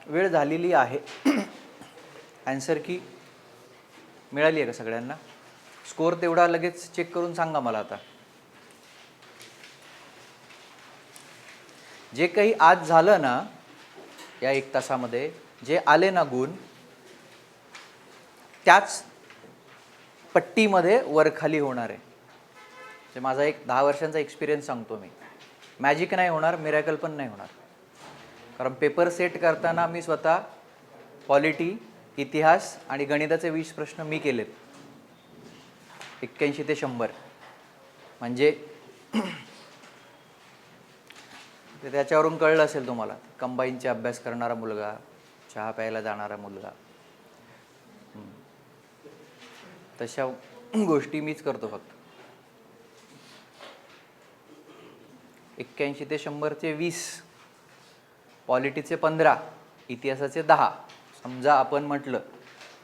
वेळ झालेली आहे. आन्सर की मिळाली आहे का सगळ्यांना? स्कोअर तेवढा लगेच चेक करून सांगा मला. आता जे काही आज झालं ना या 1 तासामध्ये, जे आले ना गुण, त्याच पट्टीमध्ये वरखाली होणार आहे. ते माझा एक 10 वर्षांचा एक्सपिरियन्स सांगतो मी. मॅजिक नाही होणार, मिरॅकल पण नाही होणार. कारण पेपर सेट करताना मी स्वतः पॉलिटी, इतिहास आणि गणिताचे 20 प्रश्न मी केलेत. 81 ते 100 म्हणजे ते त्याच्यावरून कळलं असेल तुम्हाला. कंबाईनचे अभ्यास करणारा मुलगा, चहा प्यायला जाणारा मुलगा, तशा गोष्टी मीच करतो फक्त. 81 ते 100चे 20, पॉलिटीचे 15, इतिहासाचे 10. समजा आपण म्हटलं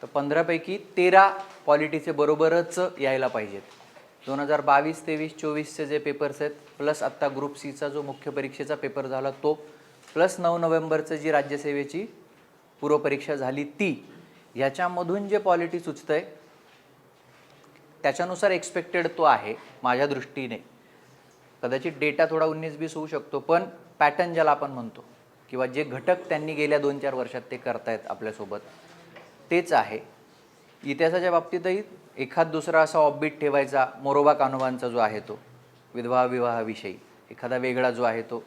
तर 15 पैकी 13 पॉलिटीचे बरोबरच यायला पाहिजेत. 2022, 23, 24चे जे पेपर्स आहेत, प्लस आत्ता ग्रुप सीचा जो मुख्य परीक्षेचा पेपर झाला तो, प्लस 9 नोव्हेंबरचं जी राज्यसेवेची पूर्वपरीक्षा झाली ती, ह्याच्यामधून जे पॉलिटी सुचतं आहे त्याच्यानुसार एक्सपेक्टेड तो आहे माझ्या दृष्टीने. कदाचित डेटा थोडा 19-20 होऊ शकतो, पण पॅटर्न ज्याला आपण म्हणतो किंवा जे घटक त्यांनी गेल्या 2-4 वर्षात ते करतायत आपल्यासोबत, तेच आहे. इतिहासाच्या बाबतीतही एखाद दुसरा असा ऑफबीट ठेवायचा. मोरोबा कान्होबांचा जो आहे तो विधवा विवाहाविषयी एखादा वेगळा जो आहे तो,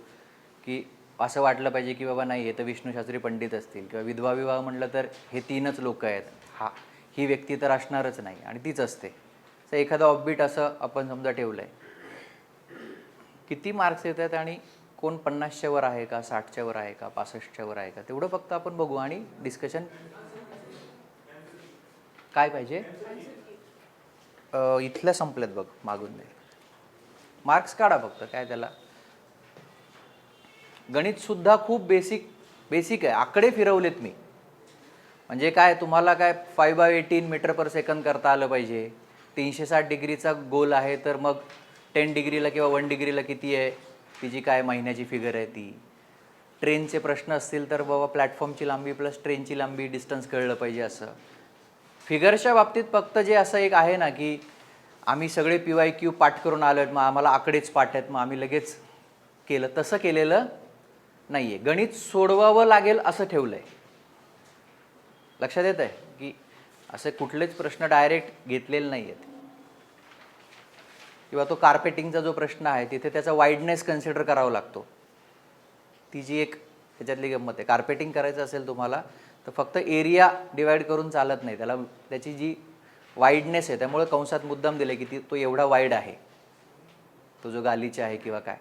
की असं वाटलं पाहिजे की बाबा नाही हे तर विष्णूशास्त्री पंडित असतील, किंवा विधवा विवाह म्हटलं तर हे 3च लोक आहेत, ही व्यक्ती तर असणारच नाही आणि तीच असते. तर एखादा ऑफबीट असं आपण समजा ठेवलं आहे. किती मार्क्स येत आहेत आणि कोण 50च्या वर आहे का, 60च्या वर आहे का, 65च्या वर आहे का, तेवढं फक्त आपण बघू आणि डिस्कशन. काय पाहिजे? इथल्या संपलेत बघ, मागून दे. मार्क्स काढा फक्त, काय त्याला. गणितसुद्धा खूप बेसिक आहे. आकडे फिरवलेत मी. म्हणजे काय, तुम्हाला काय 5/18 मीटर पर सेकंद करता आलं पाहिजे. 360 डिग्रीचा गोल आहे तर मग 10 डिग्रीला किंवा 1 डिग्रीला किती आहे, तिची काय महिन्याची फिगर आहे ती. ट्रेनचे प्रश्न असतील तर बाबा प्लॅटफॉर्मची लांबी प्लस ट्रेनची लांबी, डिस्टन्स कळलं पाहिजे. असं फिगर्सच्या बाबतीत फक्त जे असं एक आहे ना की आम्ही सगळे PYQ पाठ करून आलो आहेत, मग आम्हाला आकडेच पाठ आहेत, मग आम्ही लगेच केलं, तसं केलेलं नाही आहे. गणित सोडवावं लागेल असं ठेवलं आहे. लक्षात येत आहे की असे कुठलेच प्रश्न डायरेक्ट घेतलेले नाही आहेत. किंवा तो कार्पेटिंगचा जो प्रश्न आहे तिथे त्याचा वाईडनेस कन्सिडर करावा लागतो. ती जी एक त्याच्यातली गंमत आहे. कार्पेटिंग करायचं असेल तुम्हाला तर फक्त एरिया डिवाइड करून चालत नाही, त्याला त्याची जी वाईडनेस आहे, त्यामुळे कंसात मुद्दाम दिले की तो एवढा वाईड आहे, तो जो गालीचा आहे किंवा काय.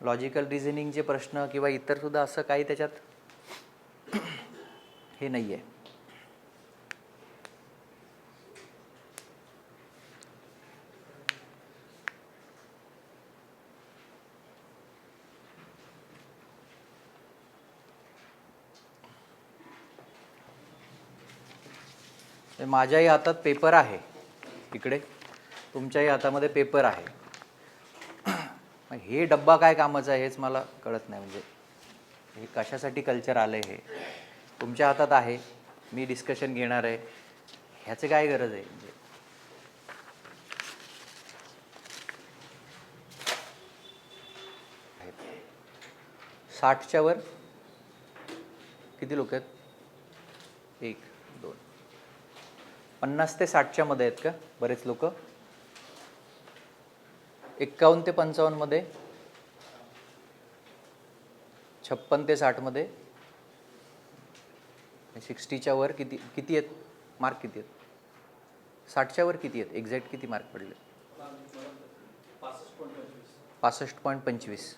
लॉजिकल रिझनिंगचे प्रश्न किंवा इतर सुद्धा असं काही त्याच्यात हे नाही आहे. माझ्याही हातात पेपर आहे, इकडे तुमच्याही हातामध्ये पेपर आहे. हे डब्बा काय कामाचा आहे हेच मला कळत नाही. म्हणजे हे कशासाठी कल्चर आलं आहे, हे तुमच्या हातात आहे, मी डिस्कशन घेणार आहे, ह्याचं काय गरज आहे. म्हणजे 60च्या वर किती लोक आहेत? 1, 2, 50 ते 60च्या मध्ये आहेत का बरेच लोक? 51 ते 55 मध्ये, 56 ते 60 मध्ये, 60च्या वर किती आहेत मार्क? किती आहेत 60च्या वर? किती आहेत एक्झॅक्ट? किती मार्क पडले? 65.25.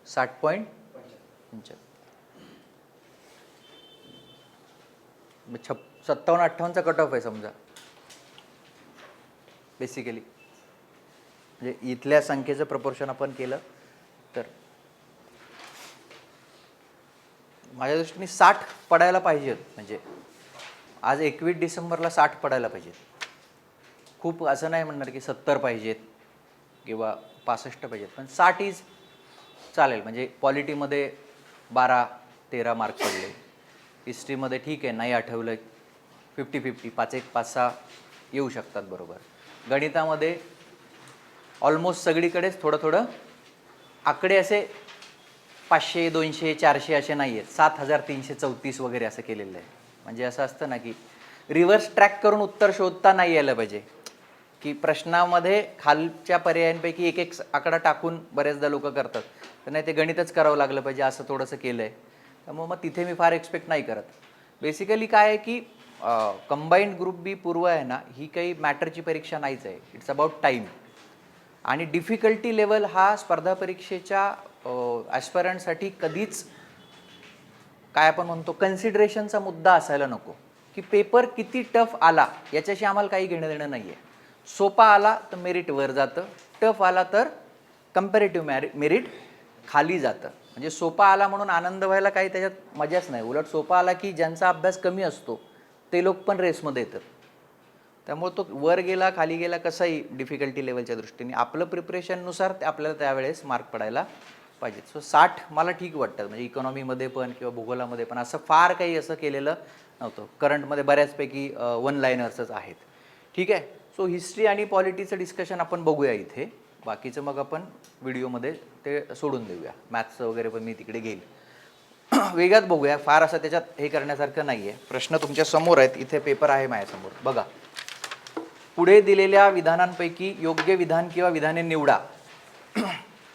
60.55. 57-58चा कट ऑफ आहे समजा बेसिकली. म्हणजे इथल्या संख्येचं प्रपोर्शन आपण केलं तर माझ्या दृष्टीने 60 पडायला पाहिजेत. म्हणजे आज 21 डिसेंबरला 60 पडायला पाहिजेत. खूप असं नाही म्हणणार की 70 पाहिजेत, किंवा 65 पाहिजेत, पण 60 इज चालेल. म्हणजे पॉलिटीमध्ये 12-13 मार्क पडले, हिस्ट्रीमध्ये ठीक आहे नाही आठवलं 50-50 5-1-5-6 येऊ शकतात बरोबर. गणितामध्ये ऑलमोस्ट सगळीकडेच थोडं थोडं आकडे असे 500, 200, 400 असे नाही आहेत, 7334 वगैरे असं केलेलं आहे. म्हणजे असं असतं ना की रिव्हर्स ट्रॅक करून उत्तर शोधता नाही यायला पाहिजे, की प्रश्नामध्ये खालच्या पर्यायांपैकी एक एक आकडा टाकून बरेचदा लोक करतात, तर नाही ते गणितच करावं लागलं पाहिजे असं थोडंसं केलं आहे. त्यामुळे मग तिथे मी फार एक्सपेक्ट नाही करत. बेसिकली काय आहे की कंबाईंड ग्रुप बी पूर्व आहे ना, ही काही मॅटरची परीक्षा नाहीच आहे. It's about time. आणि डिफिकल्टी लेवल हा स्पर्धा परीक्षेच्या ॲस्परंटसाठी कधीच काय आपण म्हणतो कन्सिडरेशनचा मुद्दा असायला नको, की पेपर किती टफ आला याच्याशी आम्हाला काही घेणं देणं नाही आहे. सोपा आला तर मेरिट वर जातं, टफ आला तर कम्पॅरेटिव्ह मेरिट खाली जातं. म्हणजे सोपा आला म्हणून आनंद व्हायला काही त्याच्यात मजाच नाही. उलट सोपा आला की ज्यांचा अभ्यास कमी असतो ते लोक पण रेसमध्ये येतात. त्यामुळे तो वर गेला खाली गेला कसाही डिफिकल्टी लेवलच्या दृष्टीने आपलं प्रिपरेशननुसार ते आपल्याला त्यावेळेस मार्क पडायला पाहिजेत. सो 60 मला ठीक वाटतं. म्हणजे इकॉनॉमीमध्ये पण किंवा भूगोलामध्ये पण असं फार काही असं केलेलं नव्हतं. करंटमध्ये बऱ्याचपैकी वन लाईनर्सच आहेत. ठीक आहे. सो हिस्ट्री आणि पॉलिटीचं डिस्कशन आपण बघूया इथे. बाकीचं मग आपण व्हिडिओमध्ये ते सोडून देऊया. मॅथ्सचं वगैरे पण मी तिकडे घेईल. वेगात बघूया. फार असं त्याच्यात हे करण्यासारखं नाही आहे. प्रश्न तुमच्या समोर आहेत. इथे पेपर आहे माझ्यासमोर बघा. पुढे दिलेल्या विधानांपैकी योग्य विधान किंवा विधाने निवडा.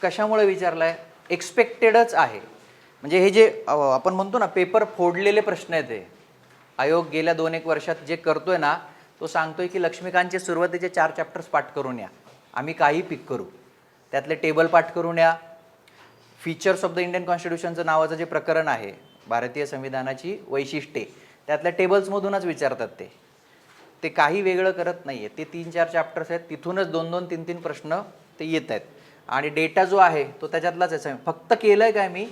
कशामुळे विचारलं आहे? एक्सपेक्टेडच आहे. म्हणजे हे जे आपण म्हणतो ना पेपर फोडलेले प्रश्न आहेत, ते आयोग गेल्या 2-1 वर्षात जे करतोय ना, तो सांगतोय की लक्ष्मीकांतचे सुरुवातीचे 4 चॅप्टर्स पाठ करून या, आम्ही काही पिक करू. त्यातले टेबल पाठ करून या. फीचर्स ऑफ द इंडियन कॉन्स्टिट्यूशनचं नावाचं जे प्रकरण आहे, भारतीय संविधानाची वैशिष्ट्ये, त्यातल्या टेबल्समधूनच विचारतात ते काही वेगळं करत नाही आहे. ते 3-4 चॅप्टर्स आहेत, तिथूनच 2-2, 3-3 प्रश्न ते येत आहेत. आणि डेटा जो आहे तो त्याच्यातलाच आहे. फक्त केलं आहे काय, मी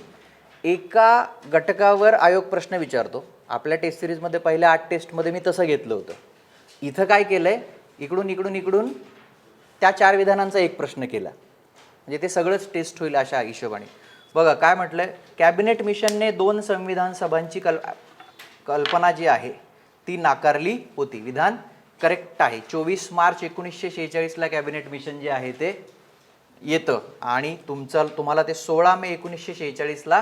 एका घटकावर आयोग प्रश्न विचारतो. आपल्या टेस्ट सिरीजमध्ये पहिल्या 8 टेस्टमध्ये मी तसं घेतलं होतं. इथं काय केलं आहे, इकडून इकडून इकडून त्या 4 विधानांचा एक प्रश्न केला. म्हणजे ते सगळंच टेस्ट होईल अशा हिशोबाने. बघा काय म्हटलं आहे, कॅबिनेट मिशनने 2 संविधान सभांची कल्पना जी आहे ती नाकारली होती. विधान करेक्ट आहे. 24 मार्च 1946ला कॅबिनेट मिशन जे आहे ते येतं आणि तुम्हाला ते 16 मे 1946ला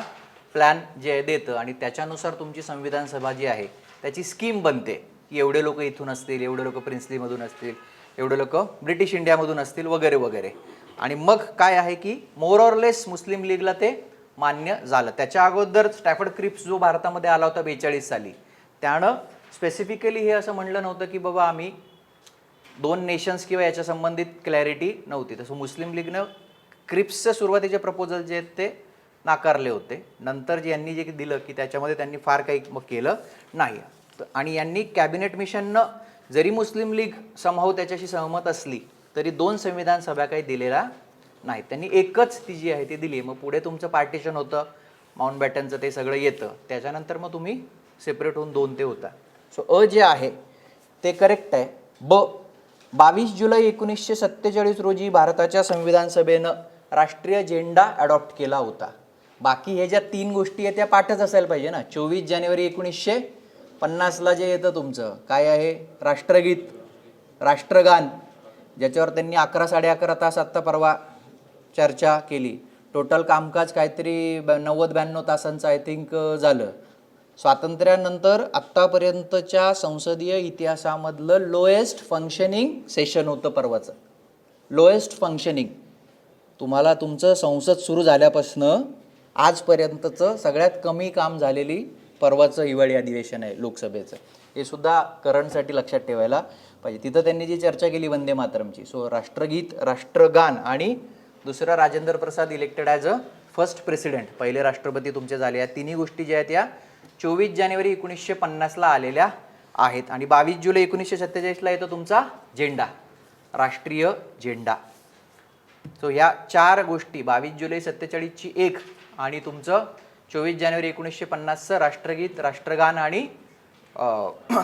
प्लॅन जे आहे देतं आणि त्याच्यानुसार तुमची संविधान सभा जी आहे त्याची स्कीम बनते की एवढे लोक इथून असतील, एवढे लोक प्रिन्सलीमधून असतील, एवढे लोक ब्रिटिश इंडियामधून असतील वगैरे वगैरे. आणि मग काय आहे की मोर ऑर लेस मुस्लिम लीगला ते मान्य झालं. त्याच्या अगोदर स्टॅफर्ड क्रिप्स जो भारतामध्ये आला होता 42 साली, त्यानं स्पेसिफिकली हे असं म्हणलं नव्हतं की बाबा आम्ही 2 नेशन्स किंवा याच्या संबंधित क्लॅरिटी नव्हती. तसं मुस्लिम लीगनं क्रिप्सचे सुरुवातीचे प्रपोजल जे आहेत ते नाकारले होते. नंतर जे यांनी जे दिलं की त्याच्यामध्ये त्यांनी फार काही मग केलं नाही. आणि यांनी कॅबिनेट मिशननं जरी मुस्लिम लीग समहाऊ त्याच्याशी सहमत असली तरी 2 संविधान सभा काही दिलेला नाही. त्यांनी एकच ती जी आहे ती दिली. मग पुढे तुमचं पार्टिशन होतं, माउंट बॅटनचं ते सगळं येतं. त्याच्यानंतर मग तुम्ही सेपरेट होऊन 2 ते होता. सो जे आहे ते करेक्ट आहे. 22 जुलै 1947 रोजी भारताच्या संविधान सभेनं राष्ट्रीय झेंडा अडॉप्ट केला होता. बाकी हे ज्या 3 गोष्टी आहेत त्या पाठच असायला पाहिजे ना. 24 जानेवारी 1950ला जे येतं तुमचं काय आहे, राष्ट्रगीत, राष्ट्रगान, ज्याच्यावर त्यांनी 11 साडे 11 तास आत्ता परवा चर्चा केली. टोटल कामकाज काहीतरी 90-92 तासांचं आय थिंक झालं. स्वातंत्र्यानंतर आत्तापर्यंतच्या संसदीय इतिहासामधलं लोएस्ट फंक्शनिंग सेशन होतं परवाचं. Lowest functioning. तुम्हाला तुमचं संसद सुरू झाल्यापासनं आजपर्यंतचं सगळ्यात कमी काम झालेली परवाचं हिवाळी अधिवेशन आहे लोकसभेचं. हे सुद्धा करंटसाठी लक्षात ठेवायला पाहिजे. तिथं त्यांनी जी चर्चा केली वंदे मातरमची. सो राष्ट्रगीत, राष्ट्रगान आणि दुसरा Rajendra Prasad elected as a first president, पहिले राष्ट्रपती तुमचे झाले. या 3 गोष्टी ज्या आहेत या 24 जानेवारी 1950ला आलेल्या आहेत. आणि 22 जुलै 1947ला येतो तुमचा झेंडा, राष्ट्रीय झेंडा. सो ह्या 4 गोष्टी 22 जुलै 47ची एक आणि तुमचं 24 जानेवारी 1950चं राष्ट्रगीत, राष्ट्रगान आणि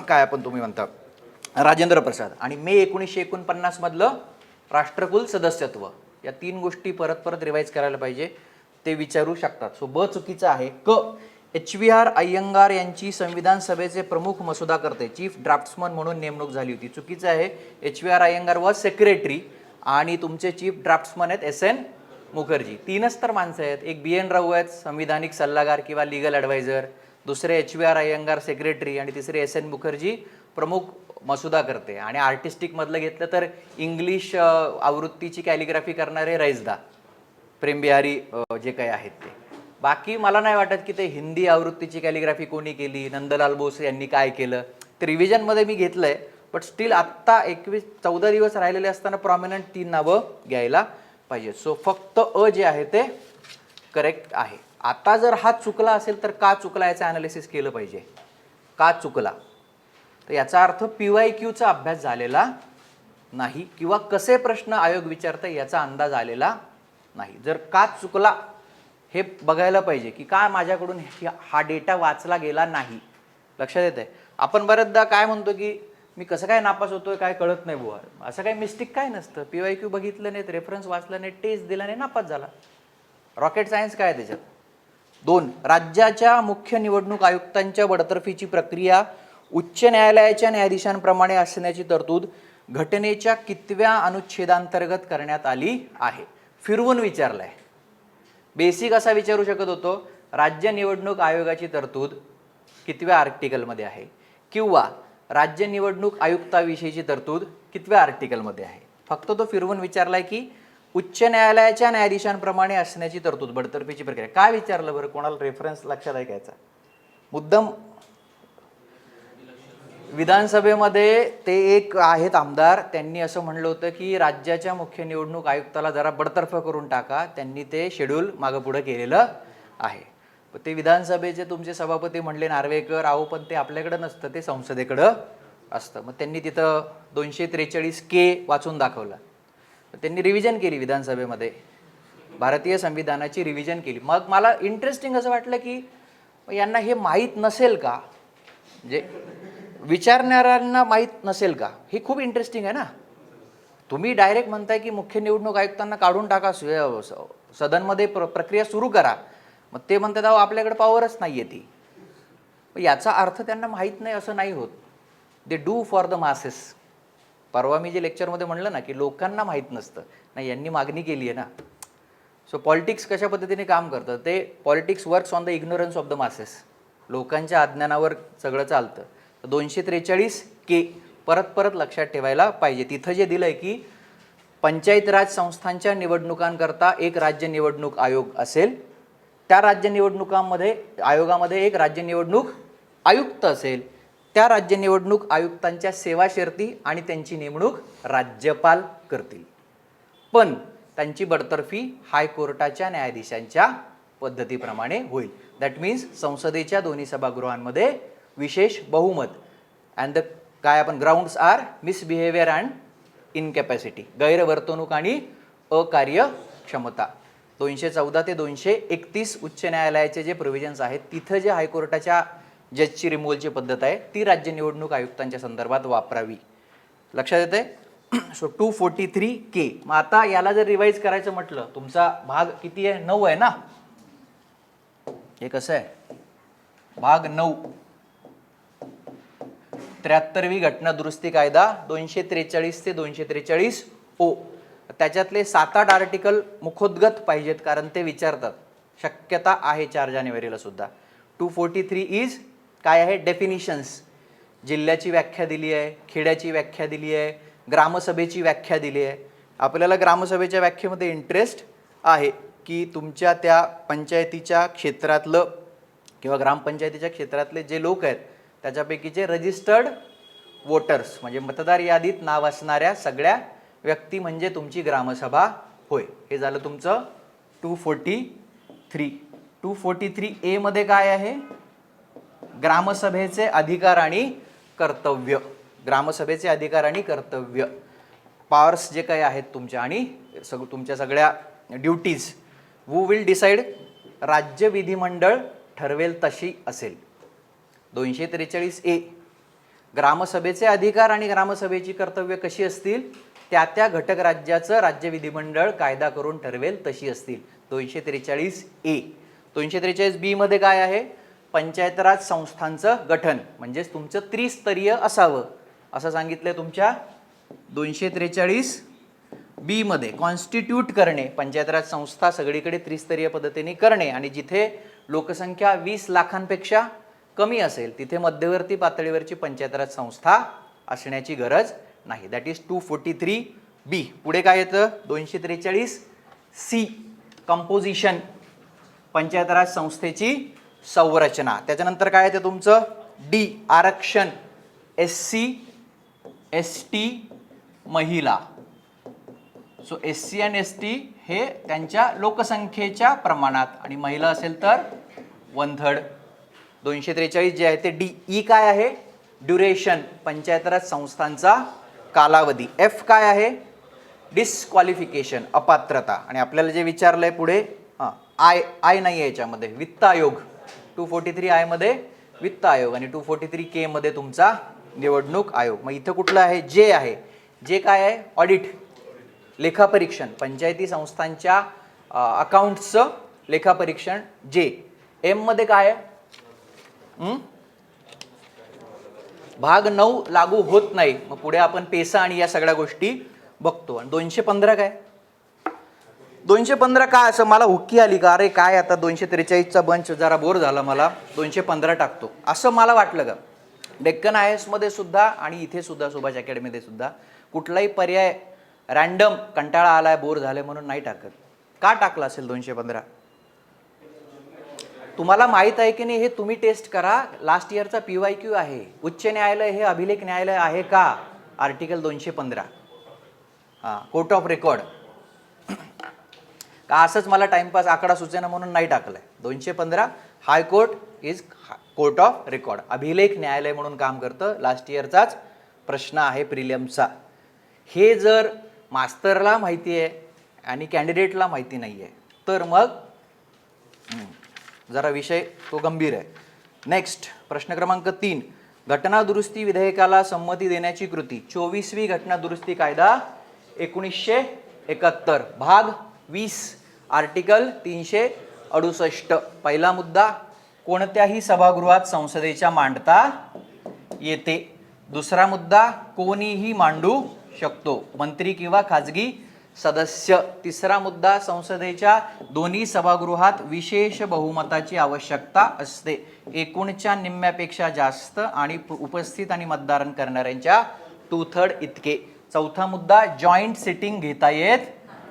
काय आपण तुम्ही म्हणता राजेंद्र प्रसाद, आणि मे 1949 मधलं राष्ट्रकुल सदस्यत्व. या 3 गोष्टी परत परत रिवाईज करायला पाहिजे, ते विचारू शकतात. सो ब चुकीचं आहे. क HVR अय्यंगार यांची संविधान सभेचे प्रमुख मसुदा करते चीफ ड्राफ्ट्समन म्हणून नेमणूक झाली होती. चुकीचं आहे. HVR अय्यंगार वॉज सेक्रेटरी आणि तुमचे चीफ ड्राफ्ट्समन आहेत SN मुखर्जी. 3च तर माणसं आहेत. एक BN राऊ आहेत संविधानिक सल्लागार किंवा लीगल ॲडवायझर, दुसरे HVR अय्यंगार सेक्रेटरी आणि तिसरे SN मुखर्जी प्रमुख मसुदा करते. आणि आर्टिस्टिकमधलं घेतलं तर इंग्लिश आवृत्तीची कॅलिग्राफी करणारे रईसदा प्रेमबिहारी जे काही आहेत ते. बाकी मला नाही वाटत की ते हिंदी आवृत्तीची कॅलिग्राफी कोणी केली, नंदलाल बोस यांनी काय केलं ते रिव्हिजनमध्ये मी घेतलं आहे. बट स्टील आत्ता 14 दिवस राहिलेले असताना प्रॉमिनंट 3 नावं घ्यायला पाहिजे. सो फक्त अ जे आहे ते करेक्ट आहे. आता जर हा चुकला असेल तर का चुकला याचं ॲनालिसिस केलं पाहिजे. का चुकला तर याचा अर्थ PYQचा अभ्यास झालेला नाही किंवा कसे प्रश्न आयोग विचारतं याचा अंदाज आलेला नाही. जर का चुकला हे बघायला पाहिजे की का माझ्याकडून हा डेटा वाचला गेला नाही. लक्षात येत आहे. आपण बऱ्याचदा काय म्हणतो की मी कसं काय नापास होतोय काय कळत नाही बुवा. असं काही मिस्टेक काय नसतं. PYQ बघितलं नाहीत, रेफरन्स वाचलं नाही, टेस्ट दिला नाही, नापास झाला. रॉकेट सायन्स काय त्याच्यात. 2 राज्याच्या मुख्य निवडणूक आयुक्तांच्या बडतर्फीची प्रक्रिया उच्च न्यायालयाच्या न्यायाधीशांप्रमाणे असण्याची तरतूद घटनेच्या कितव्या अनुच्छेदांतर्गत करण्यात आली आहे. फिरवून विचारलाय. बेसिक असा विचारू शकत होतो राज्य निवडणूक आयोगाची तरतूद कितव्या आर्टिकलमध्ये आहे किंवा राज्य निवडणूक आयुक्ताविषयीची तरतूद कितव्या आर्टिकलमध्ये आहे. फक्त तो फिरवून विचारलाय की उच्च न्यायालयाच्या न्यायाधीशांप्रमाणे असण्याची तरतूद बडतर्फीची प्रक्रिया. काय विचारलं बरं, कोणाला रेफरन्स लक्षात आहे घ्यायचा. मुद्दाम विधानसभेमध्ये ते एक आहेत आमदार, त्यांनी असं म्हणलं होतं की राज्याच्या मुख्य निवडणूक आयुक्ताला जरा बडतर्फ करून टाका. त्यांनी ते शेड्यूल मागं पुढं केलेलं आहे. ते विधानसभेचे तुमचे सभापती म्हणले नार्वेकर, अहो पण ते आपल्याकडं नसतं, ते संसदेकडं असतं. मग त्यांनी तिथं 243K वाचून दाखवलं. त्यांनी रिव्हिजन केली विधानसभेमध्ये, भारतीय संविधानाची रिव्हिजन केली. मग मला इंटरेस्टिंग असं वाटलं की यांना हे माहीत नसेल का, म्हणजे विचारणाऱ्यांना माहीत नसेल का. हे खूप इंटरेस्टिंग आहे ना. तुम्ही डायरेक्ट म्हणताय की मुख्य निवडणूक आयुक्तांना काढून टाका, सदनमध्ये प्रक्रिया सुरू करा. मग ते म्हणतात अहो आपल्याकडे पॉवरच नाही आहे ती. याचा अर्थ त्यांना माहीत नाही असं नाही होत. They do for the masses. परवा मी जे लेक्चरमध्ये म्हणलं ना की लोकांना माहीत नसतं, नाही यांनी मागणी केली आहे ना. सो पॉलिटिक्स कशा पद्धतीने काम करतं ते, politics works on the ignorance of the masses. लोकांच्या अज्ञानावर सगळं चालतं. 243K परत परत लक्षात ठेवायला पाहिजे. तिथं जे दिलं आहे की पंचायत राज संस्थांच्या निवडणुकांकरता एक राज्य निवडणूक आयोग असेल, त्या राज्य निवडणुकांमध्ये आयोगामध्ये एक राज्य निवडणूक आयुक्त असेल, त्या राज्य निवडणूक आयुक्तांच्या सेवा शर्ती आणि त्यांची नेमणूक राज्यपाल करतील. पण त्यांची बडतर्फी हायकोर्टाच्या न्यायाधीशांच्या पद्धतीप्रमाणे होईल. दॅट मीन्स संसदेच्या दोन्ही सभागृहांमध्ये विशेष बहुमत. अँड द काय आपण ग्राउंड्स आर मिसबिहेवियर अँड इनकॅपॅसिटी, गैरवर्तणूक आणि अकार्यक्षमता. 214 ते 231 उच्च न्यायालयाचे जे प्रोव्हिजन्स आहेत तिथं जे हायकोर्टाच्या जजची रिमूव्हलची पद्धत आहे ती राज्य निवडणूक आयुक्तांच्या संदर्भात वापरावी. लक्षात येते. So 243K. मग आता याला जर रिवाईज करायचं म्हटलं, तुमचा भाग किती आहे, 9 आहे ना. हे कसं आहे, भाग 9, 73वी घटना दुरुस्ती कायदा 243 ते 243 O. त्याच्यातले 7-8 आर्टिकल मुखोद्गत पाहिजेत कारण ते विचारतात. शक्यता आहे 4 जानेवारीला सुद्धा. 243 इज काय आहे, डेफिनिशन्स. जिल्ह्याची व्याख्या दिली आहे, खेड्याची व्याख्या दिली आहे, ग्रामसभेची व्याख्या दिली आहे. आपल्याला ग्रामसभेच्या व्याख्येमध्ये इंटरेस्ट आहे की तुमच्या त्या पंचायतीच्या क्षेत्रातलं किंवा ग्रामपंचायतीच्या क्षेत्रातले जे लोक आहेत त्याच्यापैकीचे रजिस्टर्ड वोटर्स म्हणजे मतदार यादीत नाव असणाऱ्या सगळ्या व्यक्ती म्हणजे तुमची ग्रामसभा होय. हे झालं तुमचं 243. 243A मध्ये काय आहे, ग्रामसभेचे अधिकार आणि कर्तव्य. ग्रामसभेचे अधिकार आणि कर्तव्य, पॉवर्स जे काही आहेत तुमच्या आणि तुमच्या सगळ्या ड्युटीज. हू विल डिसाईड, राज्य विधिमंडळ ठरवेल तशी असेल. 243A ग्रामसभेचे अधिकार आणि ग्रामसभेची कर्तव्य कशी असतील, त्या त्या घटक राज्याचं राज्य विधिमंडळ कायदा करून ठरवेल तशी असतील. 243A. 243B मध्ये काय आहे? पंचायत राज संस्थांचं गठन, म्हणजेच तुमचं त्रिस्तरीय असावं असं सांगितलंय तुमच्या 243B मध्ये. कॉन्स्टिट्यूट करणे, पंचायत राज संस्था सगळीकडे त्रिस्तरीय पद्धतीने करणे, आणि जिथे लोकसंख्या 20 लाखांपेक्षा कमी असेल तिथे मध्यवर्ती पातळीवरची पंचायत राज संस्था असण्याची गरज नाही. That is 243B. पुढे काय येतं? 243C. कंपोजिशन, पंचायत राज संस्थेची संरचना. त्याच्यानंतर काय येतं तुमचं? D. आरक्षण, SC ST महिला. सो SC आणि ST हे त्यांच्या लोकसंख्येच्या प्रमाणात, आणि महिला असेल तर 1/3. 243 जे आहे ते D. E काय आहे? ड्युरेशन, पंचायत राज संस्थांचा कालावधी. F काय आहे? डिस्क्वालिफिकेशन, अपात्रता. आणि आपल्याला जे विचारलंय पुढे I नाही आहे याच्यामध्ये, वित्त आयोग. 243I मध्ये वित्त आयोग आणि 243K मध्ये तुमचा निवडणूक आयोग. मग इथं कुठलं आहे? जे आहे. जे काय आहे? ऑडिट, लेखापरीक्षण, पंचायती संस्थांच्या अकाउंट्सचं लेखापरीक्षण जे. M मध्ये काय आहे? भाग 9 लागू होत नाही. मग पुढे आपण पेसा आणि या सगळ्या गोष्टी बघतो. आणि 215 काय? 215 काय? असं मला हुक्की आली का अरे काय आता 243चा बंच जरा बोर झाला, मला 215 टाकतो असं मला वाटलं का? डेक्कन IAS मध्ये सुद्धा आणि इथे सुद्धा सुभाष अकॅडमीमध्ये सुद्धा कुठलाही पर्याय रॅन्डम कंटाळा आलाय, बोर झाले म्हणून नाही टाकत. का टाकला असेल 215? तुम्हाला माहित आहे की नाही हे तुम्ही टेस्ट करा. लास्ट इयरचा PYQ आहे. उच्च न्यायालय हे अभिलेख न्यायालय आहे का? आर्टिकल 215. कोर्ट ऑफ रेकॉर्ड का? असंच मला टाइमपास आकडा सुचेना म्हणून नाही टाकलाय. 215 high court is court of record, अभिलेख न्यायालय म्हणून काम करतं. लास्ट इयरचाच प्रश्न आहे प्रिलियमचा. हे जर मास्तरला माहिती आहे आणि कॅन्डिडेटला माहिती नाही आहे तर मग जरा विषय तो गंभीर आहे. नेक्स्ट प्रश्न क्रमांक 3. घटना दुरुस्ती विधेयकाला संमती देण्याची कृती. 24वी घटना दुरुस्ती कायदा 1971, भाग 20, आर्टिकल 368. पहिला मुद्दा, कोणत्याही सभागृहात संसदेच्या मांडता येते. दुसरा मुद्दा, कोणीही मांडू शकतो, मंत्री किंवा खाजगी सदस्य. तिसरा मुद्दा, संसदेच्या दोन्ही सभागृहात विशेष बहुमताची आवश्यकता असते, एकूणच्या निम्म्यापेक्षा जास्त आणि उपस्थित आणि मतदान करणाऱ्यांच्या 2/3 इतके. चौथा मुद्दा, जॉईंट सिटिंग घेता येत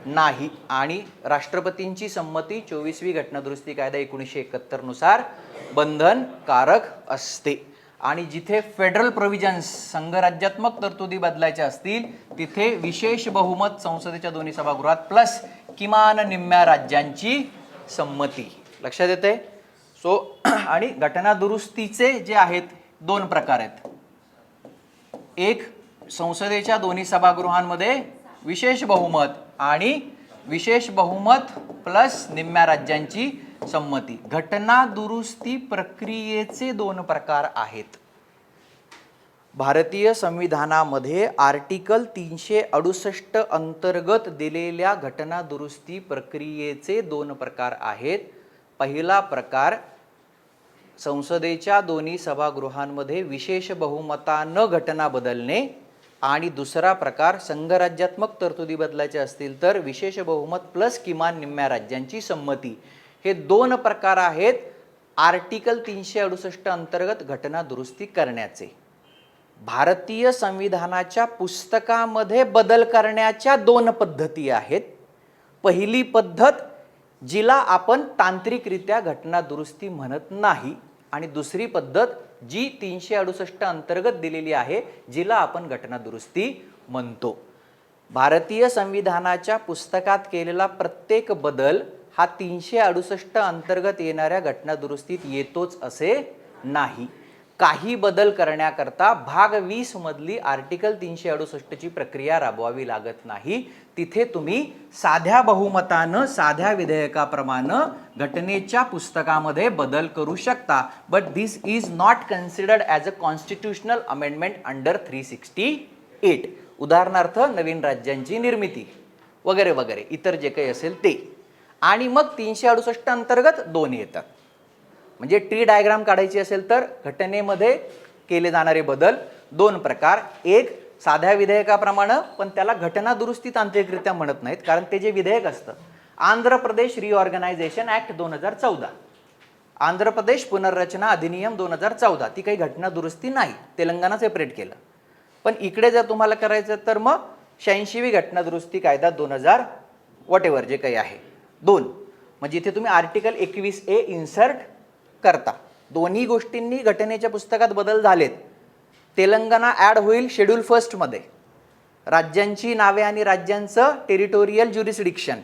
नाही आणि राष्ट्रपतींची संमती 24वी घटना दुरुस्ती कायदा 1971 नुसार बंधनकारक असते. आणि जिथे फेडरल प्रोव्हिजन्स, संघराज्यात्मक तरतुदी बदलायच्या असतील तिथे विशेष बहुमत संसदेच्या दोन्ही सभागृहात प्लस किमान निम्म्या राज्यांची संमती. लक्षात येते? सो आणि घटना दुरुस्तीचे जे आहेत 2 प्रकार आहेत. एक, संसदेच्या दोन्ही सभागृहांमध्ये विशेष बहुमत आणि विशेष बहुमत प्लस निम्म्या राज्यांची संमती. घटना दुरुस्ती प्रक्रियेचे 2 प्रकार आहेत. भारतीय संविधानामध्ये आर्टिकल 368 अंतर्गत दिलेल्या घटना दुरुस्ती प्रक्रियेचे 2 प्रकार आहेत. पहिला प्रकार, संसदेच्या दोन्ही सभागृहांमध्ये विशेष बहुमतानं घटना बदलणे, आणि दुसरा प्रकार, संघराज्यात्मक तरतुदी बदलायचे असतील तर विशेष बहुमत प्लस किमान निम्म्या राज्यांची संमती. हे 2 प्रकार आहेत आर्टिकल 368 अंतर्गत घटना दुरुस्ती करण्याचे. भारतीय संविधानाच्या पुस्तकामध्ये बदल करण्याच्या 2 पद्धती आहेत. पहिली पद्धत जिला आपण तांत्रिकरित्या घटना दुरुस्ती म्हणत नाही, आणि दुसरी पद्धत जी 368 अंतर्गत दिलेली आहे जिला आपण घटना दुरुस्ती म्हणतो. भारतीय संविधानाच्या पुस्तकात केलेला प्रत्येक बदल हा 368 अंतर्गत येणाऱ्या घटना दुरुस्तीत येतोच असे नाही. काही बदल करण्याकरता भाग 20 मधली आर्टिकल 368 ची प्रक्रिया राबवावी लागत नाही. तिथे तुम्ही साध्या बहुमतानं साध्या विधेयकाप्रमाणे घटनेच्या पुस्तकामध्ये बदल करू शकता. But this is not considered as a constitutional amendment under 368. उदाहरणार्थ नवीन राज्यांची निर्मिती वगैरे वगैरे इतर जे काही असेल ते. आणि मग 368 अंतर्गत 2 येतात. म्हणजे ट्री डायग्राम काढायची असेल तर घटनेमध्ये केले जाणारे बदल 2 प्रकार. एक साध्या विधेयकाप्रमाणे, पण त्याला घटना दुरुस्ती तांत्रिकरित्या म्हणत नाहीत, कारण ते जे विधेयक असतं आंध्र प्रदेश रिऑर्गनायझेशन ऍक्ट 2014, आंध्र प्रदेश पुनर्रचना अधिनियम 2014, ती काही घटना दुरुस्ती नाही, तेलंगणा सेपरेट केलं. पण इकडे जर तुम्हाला करायचं तर मग 86वी घटना दुरुस्ती कायदा 2000 वॉटेवर जे काही आहे 2, म्हणजे इथे तुम्ही आर्टिकल 21A इन्सर्ट करता. दोन्ही गोष्टींनी घटनेच्या पुस्तकात बदल झालेत. तेलंगणा ॲड होईल शेड्यूल फर्स्टमध्ये. राज्यांची नावे आणि राज्यांचं टेरिटोरियल ज्युरिस्डिक्शन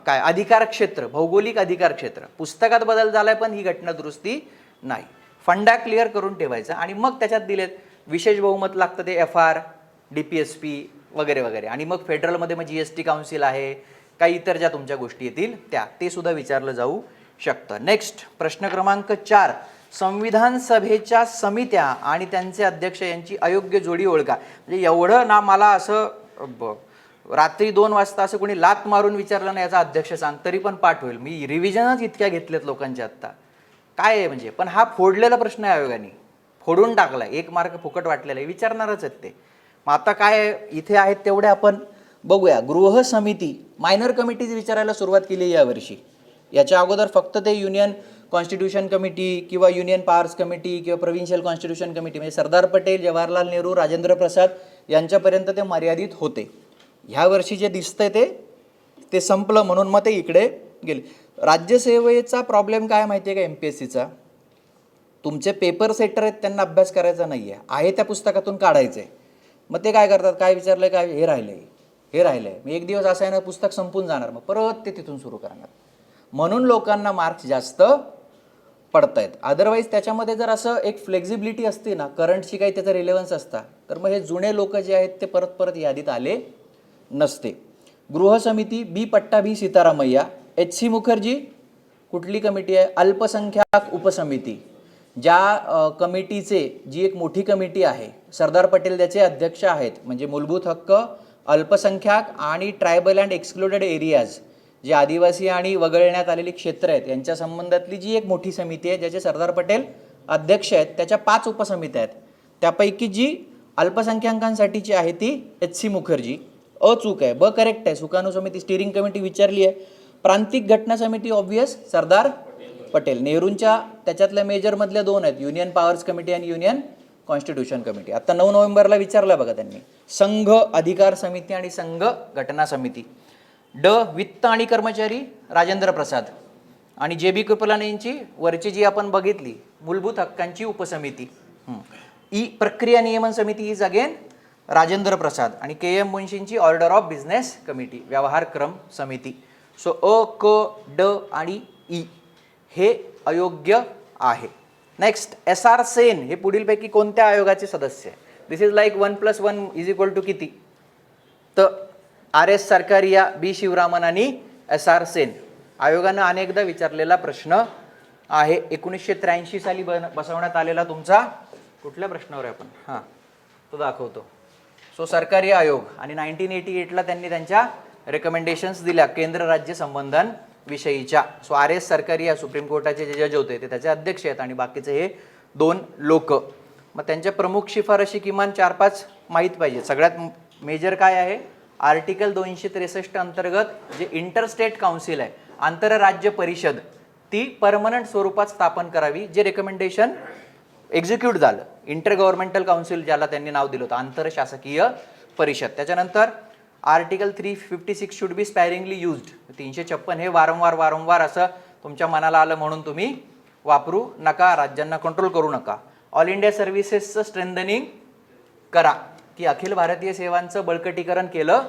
काय अधिकार क्षेत्र, भौगोलिक अधिकार क्षेत्र पुस्तकात बदल झालाय, पण ही घटना दुरुस्ती नाही. फंडा क्लिअर करून ठेवायचा. आणि मग त्याच्यात दिलेत विशेष बहुमत लागतं ते FR, DPSP वगैरे वगैरे. आणि मग फेडरलमध्ये मग GST काउन्सिल आहे, काही इतर ज्या तुमच्या गोष्टी येतील त्या, ते सुद्धा विचारलं जाऊ शकतं. नेक्स्ट प्रश्न क्रमांक 4, संविधान सभेच्या समित्या आणि त्यांचे अध्यक्ष यांची अयोग्य जोडी ओळखा. म्हणजे एवढं ना मला असं रात्री 2 वाजता असं कोणी लात मारून विचारलं ना याचा अध्यक्ष सांग, तरी पण पाठ होईल. मी रिव्हिजनच इतक्या घेतल्यात लोकांच्या आत्ता, काय आहे म्हणजे. पण हा फोडलेला प्रश्न आहे, आयोगाने फोडून टाकलाय. 1 मार्क फुकट वाटलेला आहे, विचारणारच आहेत ते. मग आता काय इथे आहेत तेवढे आपण बघूया. गृह समिती, मायनर कमिटीज विचारायला सुरुवात केली यावर्षी. याच्या अगोदर फक्त ते युनियन कॉन्स्टिट्यूशन कमिटी किंवा युनियन पॉवर्स कमिटी किंवा प्रोव्हिन्शियल कॉन्स्टिट्यूशन कमिटी, म्हणजे सरदार पटेल, जवाहरलाल नेहरू, राजेंद्र प्रसाद यांच्यापर्यंत ते मर्यादित होते. ह्या वर्षी जे दिसतंय ते संपलं, म्हणून मग ते इकडे गेले. राज्यसेवेचा प्रॉब्लेम काय माहिती आहे का, MPSCचा तुमचे पेपर सेटर आहेत त्यांना अभ्यास करायचा नाही आहे त्या पुस्तकातून काढायचं आहे. मग ते काय करतात, काय विचारलं काय हे राहिलंय हे राहिलंय, मी एक दिवस असं आहे ना पुस्तक संपून जाणार, मग परत ते तिथून सुरू करणार. म्हणून लोकांना मार्क्स जास्त पडत आहेत. अदरवाईज त्याच्यामध्ये जर असं एक फ्लेक्झिबिलिटी असते ना, करंटची काही त्याचा रिलेव्हन्स असता, तर मग हे जुने लोक जे आहेत ते परत परत यादीत आले नसते. गृह समिती, B. पट्टाभी सीतारामय्या. HC मुखर्जी, कुठली कमिटी आहे, अल्पसंख्याक उपसमिती. ज्या कमिटीचे जी एक मोठी कमिटी आहे, सरदार पटेल त्याचे अध्यक्ष आहेत. म्हणजे मूलभूत हक्क, अल्पसंख्याक आणि ट्रायबल अँड एक्सक्लुडेड एरियाज, जे आदिवासी आणि वगळण्यात आलेली क्षेत्र आहेत यांच्या संबंधातली जी एक मोठी समिती आहे, ज्याचे सरदार पटेल अध्यक्ष आहेत. त्याच्या 5 उपसमित्या आहेत. त्यापैकी जी अल्पसंख्याकांसाठीची आहे ती HC मुखर्जी. अचूक आहे, ब करेक्ट आहे. सुकाणू समिती, स्टिअरिंग कमिटी विचारली आहे. प्रांतिक घटना समिती ऑब्वियस सरदार पटेल. नेहरूंच्या त्याच्यातल्या मेजरमधल्या 2 आहेत, युनियन पॉवर्स कमिटी आणि युनियन कॉन्स्टिट्यूशन कमिटी. आता 9 नोव्हेंबरला विचारलं बघा त्यांनी. संघ अधिकार समिती आणि संघ घटना समिती. ड. वित्त आणि कर्मचारी, राजेंद्र प्रसाद. आणि JB कृपलानी यांची वरची जी आपण बघितली मूलभूत हक्कांची उपसमिती. ई. प्रक्रिया नियमन समिती इज अगेन राजेंद्र प्रसाद. आणि KM मुंशींची ऑर्डर ऑफ बिझनेस कमिटी, व्यवहार क्रम समिती. सो अ, क, ड आणि ई हे अयोग्य आहे. नेक्स्ट, SR सेन हे पुढीलपैकी कोणत्या आयोगाचे सदस्य आहे. This is like 1+1 is equal to किती, तर RS सरकारिया, B. शिवरामन आणि SR सेन. आयोगानं अनेकदा विचारलेला प्रश्न आहे. 1983 साली बसवण्यात आलेला तुमचा कुठल्या प्रश्नावर आहे आपण, हां तो दाखवतो. सो सरकारी आयोग. आणि 1988ला त्यांनी त्यांच्या रेकमेंडेशन्स दिल्या केंद्र राज्य संबंधांविषयीच्या. सो RS सरकारिया सुप्रीम कोर्टाचे जे जज होते ते त्याचे अध्यक्ष आहेत, आणि बाकीचे हे 2 लोक. मग त्यांच्या प्रमुख शिफारशी किमान 4-5 माहीत पाहिजे. सगळ्यात मेजर काय आहे, आर्टिकल 263 अंतर्गत जे इंटरस्टेट काउन्सिल आहे, आंतरराज्य परिषद, ती परमनंट स्वरूपात स्थापन करावी, जे रेकमेंडेशन एक्झिक्यूट झालं. इंटर गव्हर्नमेंटल काउन्सिल ज्याला त्यांनी नाव दिलं होतं, आंतरशासकीय परिषद. त्याच्यानंतर आर्टिकल 356 शुड बी स्पॅरिंगली युज्ड. 356 हे वारंवार असं तुमच्या मनाला आलं म्हणून तुम्ही वापरू नका, राज्यांना कंट्रोल करू नका. ऑल इंडिया सर्व्हिसेसचं स्ट्रेंथनिंग करा, की अखिल भारतीय सेवांचं बळकटीकरण केलं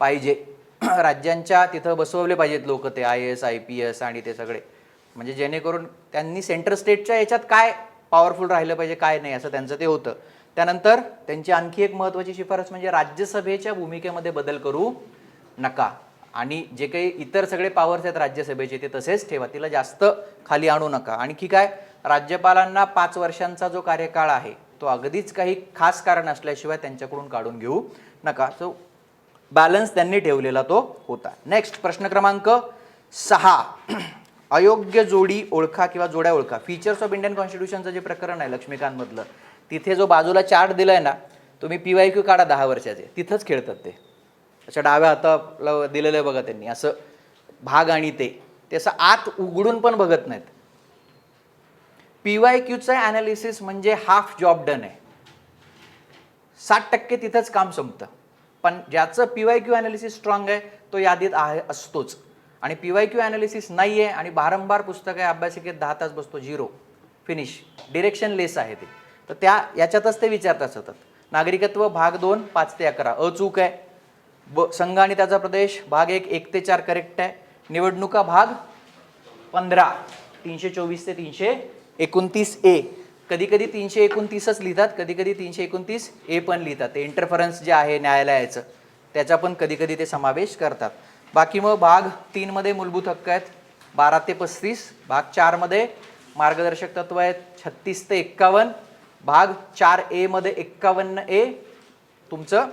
पाहिजे. राज्यांच्या तिथं बसवले पाहिजेत लोक, ते IAS IPS आणि ते सगळे, म्हणजे जेणेकरून त्यांनी सेंट्रल स्टेटच्या याच्यात काय पॉवरफुल राहिलं पाहिजे काय नाही, असं त्यांचं ते होतं. त्यानंतर त्यांची आणखी एक महत्त्वाची शिफारस म्हणजे राज्यसभेच्या भूमिकेमध्ये बदल करू नका, आणि जे काही इतर सगळे पॉवर्स आहेत राज्यसभेचे ते तसेच ठेवा, तिला जास्त खाली आणू नका. आणखी काय, राज्यपालांना 5 वर्षांचा जो कार्यकाळ आहे तो अगदीच काही खास कारण असल्याशिवाय त्यांच्याकडून काढून घेऊ नका. सो बॅलन्स त्यांनी ठेवलेला तो होता. नेक्स्ट प्रश्न क्रमांक 6, अयोग्य जोडी ओळखा किंवा जोड्या ओळखा. फीचर्स ऑफ इंडियन कॉन्स्टिट्यूशनचं जे प्रकरण आहे लक्ष्मीकांत मधलं, तिथे जो बाजूला चार्ट दिलाय ना, तुम्ही PYQ काढा 10 वर्षाचे, तिथंच खेळतात ते. अशा डाव्या हाताला दिलेलं आहे बघा त्यांनी, असं भाग आणि ते असं आत उघडून पण बघत नाहीत. PYQचं ॲनालिसिस म्हणजे हाफ जॉब डन आहे. 60% तिथंच काम संपतं. पण ज्याचं PYQ ॲनालिसिस स्ट्रॉंग आहे तो यादीत असतोच. आणि PYQ ॲनालिसिस नाही आहे आणि वारंवार पुस्तक आहे, अभ्यासिकेत 10 तास बसतो, 0 फिनिश, डिरेक्शनलेस आहे ते. तर याच्यातच ते विचारतात सतत. नागरिकत्व भाग 2 5 ते 11 अचूक आहे. संघ आणि त्याचा प्रदेश भाग 1 1 ते 4 करेक्ट आहे. निवडणुका भाग 15 324 ते 329 ए. कधी कधी 329च लिहितात, कधी कधी 329 ए पण लिहितात. ते इंटरफरन्स जे आहे न्यायालयाचं त्याचा पण कधी कधी ते समावेश करतात. बाकी मग भाग 3 मध्ये मूलभूत हक्क आहेत 12 ते 35. भाग 4 मध्ये मार्गदर्शक तत्व आहेत 36 ते 51. भाग 4A मध्ये 51A तुमचं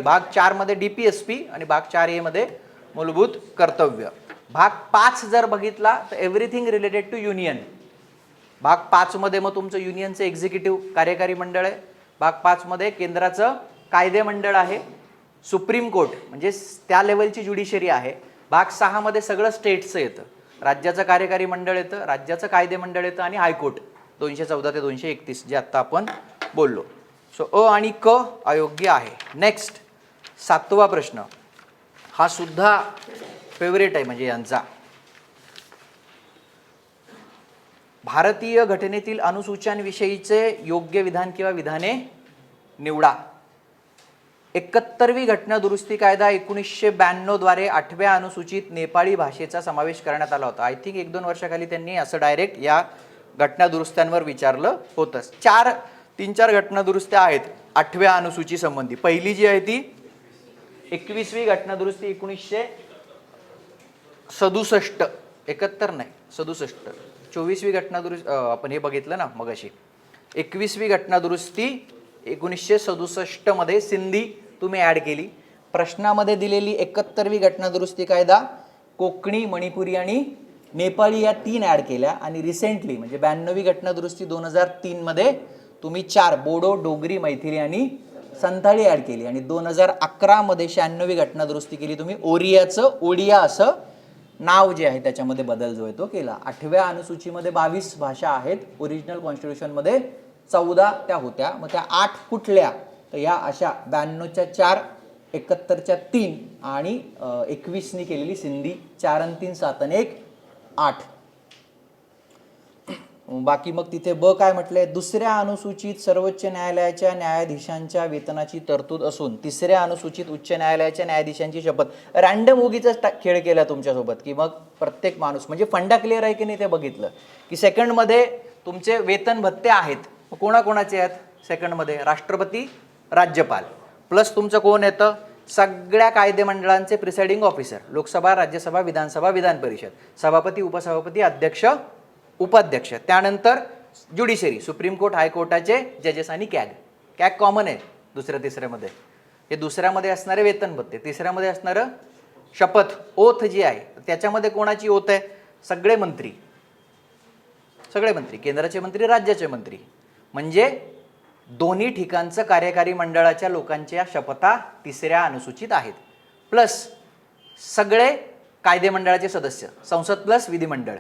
भाग 4 मध्ये DPSP आणि भाग 4A मध्ये मूलभूत कर्तव्य. भाग 5 जर बघितला तर एव्हरीथिंग रिलेटेड टू युनियन. भाग 5 मध्ये मग तुमचं युनियनचं एक्झिक्युटिव्ह कार्यकारी मंडळ आहे. भाग 5 मध्ये केंद्राचं कायदे मंडळ आहे. सुप्रीम कोर्ट म्हणजे त्या लेवलची ज्युडिशरी आहे. भाग 6 मध्ये सगळं स्टेटचं येतं. राज्याचं कार्यकारी मंडळ येतं, राज्याचं कायदे मंडळ येतं आणि हायकोर्ट 214 ते 231 जे आत्ता आपण बोललो. सो अ आणि क अयोग्य आहे. नेक्स्ट 7वा प्रश्न, हा सुद्धा फेवरेट आहे म्हणजे यांचा. भारतीय घटनेतील अनुसूच्यांविषयीचे योग्य विधान किंवा विधाने निवडा. 71वी घटना दुरुस्ती कायदा 1992 द्वारे 8व्या अनुसूचित नेपाळी भाषेचा समावेश करण्यात आला होता. आय थिंक 1-2 वर्षाखाली त्यांनी असं डायरेक्ट या घटना दुरुस्त्यांवर विचारलं होतं. 3-4 घटना दुरुस्त्या आहेत 8व्या अनुसूची संबंधी. पहिली जी आहे ती 21वी घटना दुरुस्ती 1967, 71 नाही 67. 24वी घटना दुरुस्ती आपण हे बघितलं ना मगाशी. 21वी घटना दुरुस्ती 1967 मध्ये सिंधी तुम्ही ॲड केली. प्रश्नामध्ये दिलेली 71वी घटना दुरुस्ती कायदा कोकणी, मणिपुरी आणि नेपाळी या 3 ॲड केल्या. आणि रिसेंटली म्हणजे 92वी घटना दुरुस्ती 2003 मध्ये तुम्ही 4 बोडो, डोगरी, मैथिली आणि संथाळी ॲड केली. आणि 2011 मध्ये 96वी घटना दुरुस्ती केली तुम्ही. ओडिया असं नाव जे आहे त्याच्यामध्ये बदल जो आहे तो केला. 8व्या अनुसूचीमध्ये 22 भाषा आहेत. ओरिजिनल कॉन्स्टिट्यूशनमध्ये 14 त्या होत्या. मग त्या 8 कुठल्या, तर या अशा 92च्या 4, 71च्या 3 आणि 21नी केलेली सिंधी 4 आणि 3 7 आणि 1 8. बाकी मग तिथे ब काय म्हटलंय, दुसऱ्या अनुसूचित सर्वोच्च न्यायालयाच्या न्यायाधीशांच्या वेतनाची तरतूद असून 3ऱ्या अनुसूचित उच्च न्यायालयाच्या न्यायाधीशांची शपथ. रँडम उगीच खेळ केला तुमच्यासोबत की मग प्रत्येक माणूस म्हणजे फंडा क्लिअर आहे की नाही ते बघितलं की सेकंडमध्ये तुमचे वेतन भत्ते आहेत. कोणाकोणाचे आहेत सेकंडमध्ये? राष्ट्रपती, राज्यपाल प्लस तुमचं कोण येतं, सगळ्या कायदे मंडळांचे प्रिसाइडिंग ऑफिसर, लोकसभा, राज्यसभा, विधानसभा, विधान परिषद, सभापती, उपसभापती, अध्यक्ष, उपाध्यक्ष. त्यानंतर ज्युडिशरी, सुप्रीम कोर्ट, हायकोर्टाचे जजेस आणि कॅग कॉमन आहे दुसऱ्या तिसऱ्यामध्ये. हे दुसऱ्यामध्ये असणारे वेतन भत्ते, तिसऱ्यामध्ये असणारं शपथ ओथ जी आहे त्याच्यामध्ये कोणाची ओथ आहे? सगळे मंत्री, केंद्राचे मंत्री, राज्याचे मंत्री. म्हणजे दोन्ही ठिकाणचं कार्यकारी मंडळाच्या लोकांच्या शपथा 3ऱ्या अनुसूचित आहेत. प्लस सगळे कायदे मंडळाचे सदस्य, संसद प्लस विधिमंडळ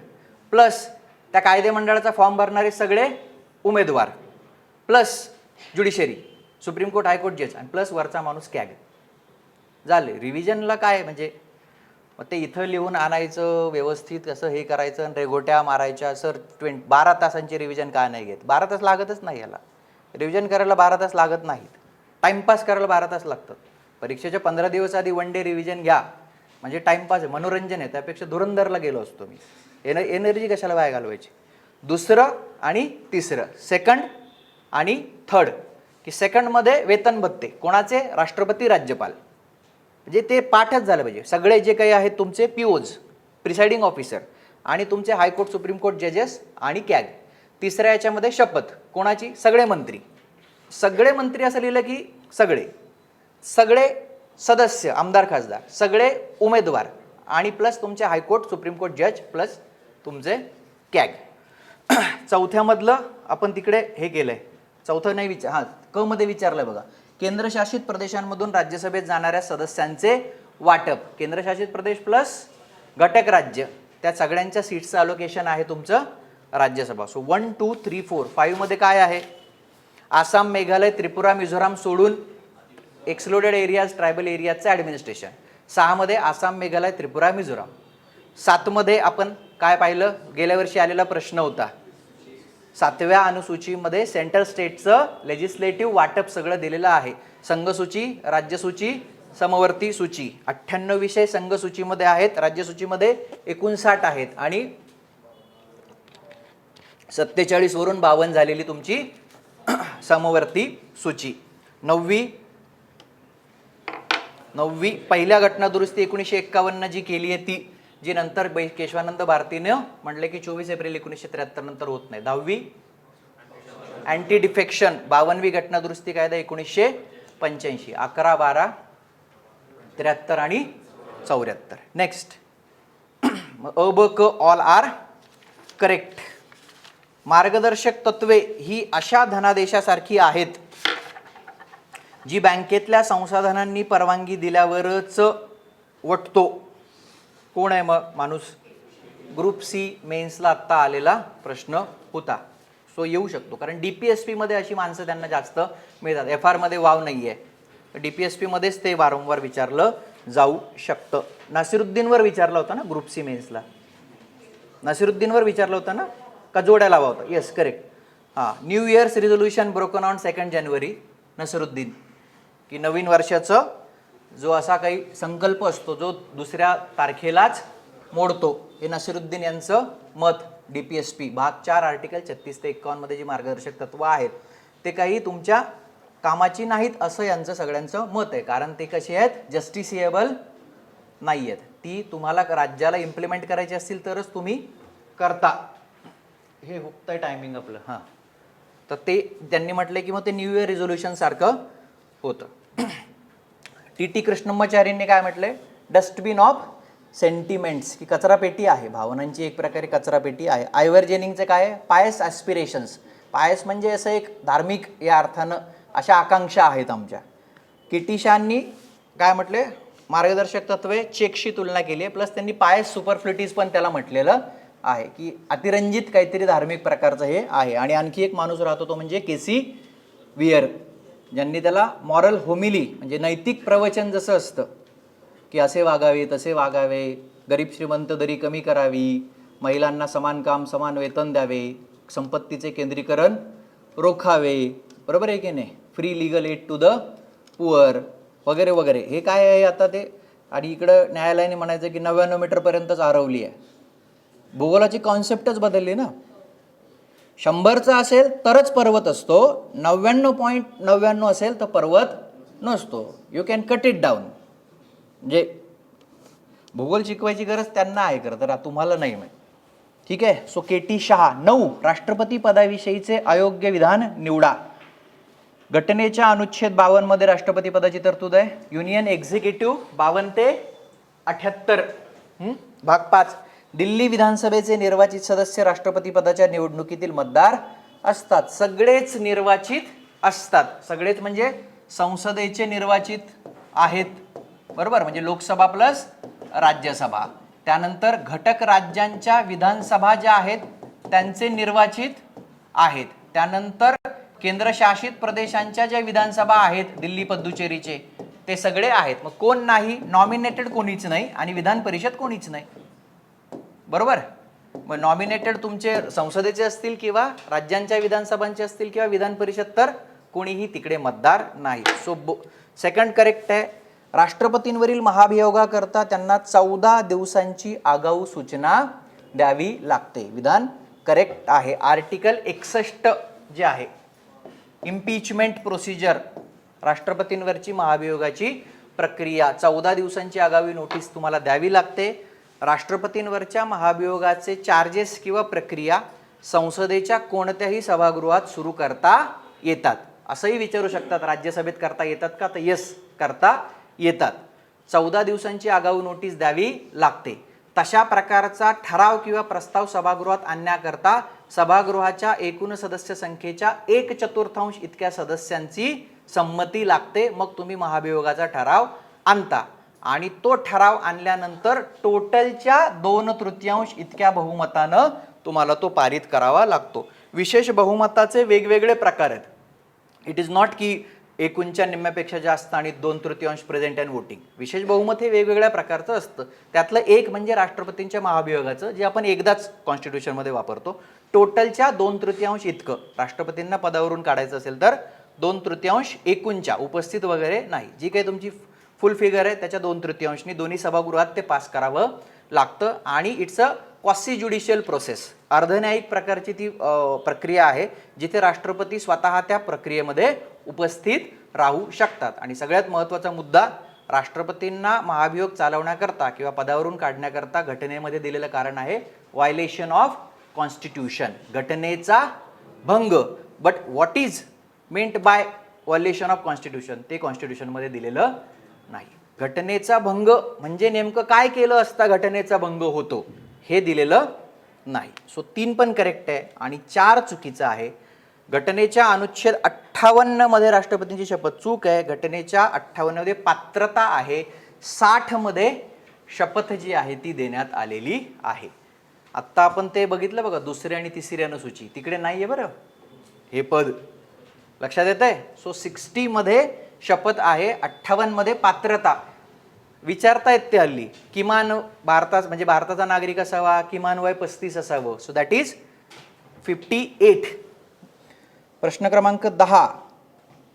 प्लस त्या कायदे मंडळाचा फॉर्म भरणारे सगळे उमेदवार plus judiciary, supreme court, high court, जज आणि प्लस वरचा माणूस कॅग. झाले. रिव्हिजनला काय म्हणजे मग ते इथं लिहून आणायचं व्यवस्थित असं हे करायचं आणि रेघोट्या मारायच्या. सर 12 तासांची रिव्हिजन काय नाही घेत? 12 तास लागतच नाही याला. रिव्हिजन करायला 12 तास लागत नाहीत. टाईमपास करायला 12 तास लागतात. परीक्षेच्या 15 दिवस आधी 1 डे रिव्हिजन घ्या म्हणजे टाईमपास आहे, मनोरंजन आहे. त्यापेक्षा धुरंधरला गेलो असतो मी. एनर्जी कशाला वाया घालवायची? दुसरं आणि तिसरं, सेकंड आणि थर्ड, की सेकंडमध्ये वेतन भत्ते कोणाचे? राष्ट्रपती, राज्यपाल. म्हणजे ते पाठच झालं पाहिजे. सगळे जे काही आहेत तुमचे POs, प्रिसाइडिंग ऑफिसर आणि तुमचे हायकोर्ट, सुप्रीम कोर्ट जजेस आणि कॅग. तिसऱ्या याच्यामध्ये शपथ कोणाची, सगळे मंत्री. सगळे मंत्री असं लिहिलं की सगळे सगळे सदस्य, आमदार खासदार, सगळे उमेदवार आणि प्लस तुमचे हायकोर्ट सुप्रीम कोर्ट जज प्लस तुमचे कॅग. चौथ्यामधलं आपण तिकडे हे केलंय, चौथं नाही हां क मध्ये विचारलंय बघा, केंद्रशासित प्रदेशांमधून राज्यसभेत जाणाऱ्या सदस्यांचे वाटप. केंद्रशासित प्रदेश प्लस घटक राज्य त्या सगळ्यांच्या सीट्सचं अलोकेशन आहे तुमचं राज्यसभा. सो 1 2 3 4 5 मध्ये काय आहे, आसाम, मेघालय, त्रिपुरा, मिझोराम सोडून एक्सक्लुडेड एरियाज, ट्रायबल एरियाजचं ॲडमिनिस्ट्रेशन. 6 मध्ये आसाम, मेघालय, त्रिपुरा, मिझोराम. 7 मध्ये आपण काय पाहिलं, गेल्या वर्षी आलेला प्रश्न होता, 7व्या अनुसूचीमध्ये सेंट्रल स्टेटचं लेजिस्लेटिव्ह वाटप सगळं दिलेलं आहे. संघसूची, राज्यसूची, समवर्ती सूची. 98 विषय संघसूचीमध्ये आहेत, राज्यसूचीमध्ये 59 आहेत आणि 47 वरून 52 झालेली तुमची समवर्ती सूची. 9वी पहिल्या घटना दुरुस्ती 1951 जी केली आहे ती, जी नंतर केशवानंद भारतीनं म्हटले की 24 एप्रिल 1973 नंतर होत नाही. 10वी अँटी डिफेक्शन 52वी घटना दुरुस्ती कायदा 1985. 11, 12, 73 आणि 74. नेक्स्ट अ ब क ऑल आर करेक्ट. मार्गदर्शक तत्वे ही अशा धनादेशासारखी आहेत जी बँकेतल्या संसाधनांनी परवानगी दिल्यावरच वटतो. कोण आहे मग माणूस, ग्रुप सी मेन्सला आत्ता आलेला प्रश्न होता. सो येऊ शकतो कारण DPSP मध्ये अशी माणसं त्यांना जास्त मिळतात. FR मध्ये वाव नाही आहे, DPSP मध्येच ते वारंवार विचारलं जाऊ शकतं. नासिरुद्दीनवर विचारलं होतं ना ग्रुप सी मेन्सला, नासिरुद्दीनवर विचारलं होतं ना का जोड्या लावा होता. Yes correct. हां, new year's resolution broken on 2 जानेवारी. नसिरुद्दीन की नवीन वर्षाचं जो असा काही संकल्प असतो जो दुसऱ्या तारखेलाच मोडतो, हे नसिरुद्दीन यांचं मत. DPSP भाग 4 आर्टिकल 36 ते 51 मध्ये जी मार्गदर्शक तत्व आहेत ते काही तुमच्या कामाची नाहीत असं यांचं सगळ्यांचं मत आहे. कारण ते कसे आहेत, जस्टिसिएबल नाही आहेत. ती तुम्हाला राज्याला इम्प्लिमेंट करायची असतील तरच तुम्ही करता. हे हुकतंय टायमिंग आपलं. हां, तर ते त्यांनी म्हटलं की मग ते न्यू इयर रिझोल्युशन सारखं होतं. TT कृष्णम्माचार्यांनी काय म्हटलंय, डस्टबिन ऑफ सेंटिमेंट्स, की कचरा पेटी आहे, भावनांची एक प्रकारे कचरा पेटी आहे. आयवर जेनिंगचं काय आहे, पायस ॲस्पिरेशन्स. पायस म्हणजे असं एक धार्मिक या अर्थानं अशा आकांक्षा आहेत आमच्या. किटी शांनी काय म्हटले, मार्गदर्शक तत्वे चेकशी तुलना केली आहे, प्लस त्यांनी पायस सुपरफ्लिटीज पण त्याला म्हटलेलं आहे की अतिरंजित काहीतरी धार्मिक प्रकारचं हे आहे. आणि आणखी एक माणूस राहतो तो म्हणजे KC वियर, ज्यांनी त्याला मॉरल होमिली म्हणजे नैतिक प्रवचन जसं असतं की असे वागावे तसे वागावे, गरीब श्रीमंत दरी कमी करावी, महिलांना समान काम समान वेतन द्यावे, संपत्तीचे केंद्रीकरण रोखावे, बरोबर आहे की नाही, free legal aid to the poor वगैरे वगैरे. हे काय आहे आता ते. आणि इकडं न्यायालयाने म्हणायचं की 99 मीटरपर्यंतच हरवली आहे. भूगोलाची कॉन्सेप्टच बदलली ना. 100चा असेल तरच पर्वत असतो, 99.99 असेल तर पर्वत नसतो. You can cut it down. म्हणजे भूगोल शिकवायची गरज त्यांना आहे खरं तर, तुम्हाला नाही माहिती. ठीक आहे. So KT Shah. 9 राष्ट्रपती पदाविषयीचे अयोग्य विधान निवडा. घटनेच्या अनुच्छेद 52 मध्ये राष्ट्रपती पदाची तरतूद आहे. युनियन एक्झिक्युटिव्ह 52 ते 78. भाग 5 दिल्ली विधानसभेचे निर्वाचित सदस्य राष्ट्रपती पदाच्या निवडणुकीतील मतदार असतात. सगळेच निर्वाचित असतात. सगळेच म्हणजे संसदेचे निर्वाचित आहेत, बरोबर, म्हणजे लोकसभा प्लस राज्यसभा. त्यानंतर घटक राज्यांच्या विधानसभा ज्या आहेत त्यांचे निर्वाचित आहेत. त्यानंतर केंद्रशासित प्रदेशांच्या ज्या विधानसभा आहेत दिल्ली पद्दुचेरीचे ते सगळे आहेत. मग कोण नाही, नॉमिनेटेड कोणीच नाही आणि विधान परिषद कोणीच नाही, बरोबर. मग नॉमिनेटेड तुमचे संसदेचे असतील किंवा राज्यांच्या विधानसभांचे असतील किंवा विधान परिषद, तर कोणीही तिकडे मतदार नाही. सो सेकंड करेक्ट आहे. राष्ट्रपतींवरील महाभियोगाकरता त्यांना 14 दिवसांची आगाऊ सूचना द्यावी लागते. विधान करेक्ट आहे. आर्टिकल 61 जे आहे इम्पीचमेंट प्रोसिजर, राष्ट्रपतींवरची महाभियोगाची प्रक्रिया, 14 दिवसांची आगावी नोटीस तुम्हाला द्यावी लागते. राष्ट्रपतींवरच्या महाभियोगाचे चार्जेस किंवा प्रक्रिया संसदेच्या कोणत्याही सभागृहात सुरू करता येतात. असंही विचारू शकतात, राज्यसभेत करता येतात का, तर येस करता येतात. 14 दिवसांची आगाऊ नोटीस द्यावी लागते. तशा प्रकारचा ठराव किंवा प्रस्ताव सभागृहात आणण्याकरता सभागृहाच्या एकूण सदस्य संख्येच्या 1/4 इतक्या सदस्यांची संमती लागते. मग तुम्ही महाभियोगाचा ठराव आणता आणि तो ठराव आणल्यानंतर टोटलच्या 2/3 इतक्या बहुमतानं तुम्हाला तो पारित करावा लागतो. विशेष बहुमताचे वेगवेगळे प्रकार आहेत. इट इज नॉट की एकूणच्या निम्म्यापेक्षा जास्त आणि 2/3 प्रेझेंट अँड वोटिंग. विशेष बहुमत हे वेगवेगळ्या प्रकारचं असतं. त्यातलं एक म्हणजे राष्ट्रपतींच्या महाभियोगाचं, जे आपण एकदाच कॉन्स्टिट्यूशनमध्ये वापरतो. टोटलच्या 2/3 इतकं राष्ट्रपतींना पदावरून काढायचं असेल तर 2/3 एकूणच्या, उपस्थित वगैरे नाही, जी काही तुमची फुल फिगर आहे त्याच्या 2/3 दोन्ही सभागृहात ते पास करावं लागतं. आणि it's a quasi judicial process, अर्धन्यायिक प्रकारची ती प्रक्रिया आहे, जिथे राष्ट्रपती स्वतः त्या प्रक्रियेमध्ये उपस्थित राहू शकतात. आणि सगळ्यात महत्त्वाचा मुद्दा, राष्ट्रपतींना महाभियोग चालवण्याकरता किंवा पदावरून काढण्याकरता घटनेमध्ये दिलेलं कारण आहे व्हायलेशन ऑफ कॉन्स्टिट्यूशन, घटनेचा भंग. But what is meant by violation of constitution ते कॉन्स्टिट्यूशनमध्ये दिलेलं नाही. घटनेचा भंग म्हणजे नेमकं काय केलं असता घटनेचा भंग होतो हे दिलेलं नाही. सो 3 पण करेक्ट आहे आणि 4 चुकीचं आहे. घटनेच्या अनुच्छेद 58 मध्ये राष्ट्रपतींची शपथ चूक आहे. घटनेच्या 58 मध्ये पात्रता आहे. 60 मध्ये शपथ जी आहे ती देण्यात आलेली आहे. आत्ता आपण ते बघितलं बघा, दुसऱ्या आणि तिसऱ्या अनुसूची तिकडे नाही आहे बरं हे पद, लक्षात येत आहे. सो 60 मध्ये शपथ आहे, 58 मध्ये पात्रता. विचारतायत ते हल्ली, किमान म्हणजे भारताचा नागरिक असावा, किमान वय 35 असावं. So that is 58. प्रश्न क्रमांक 10,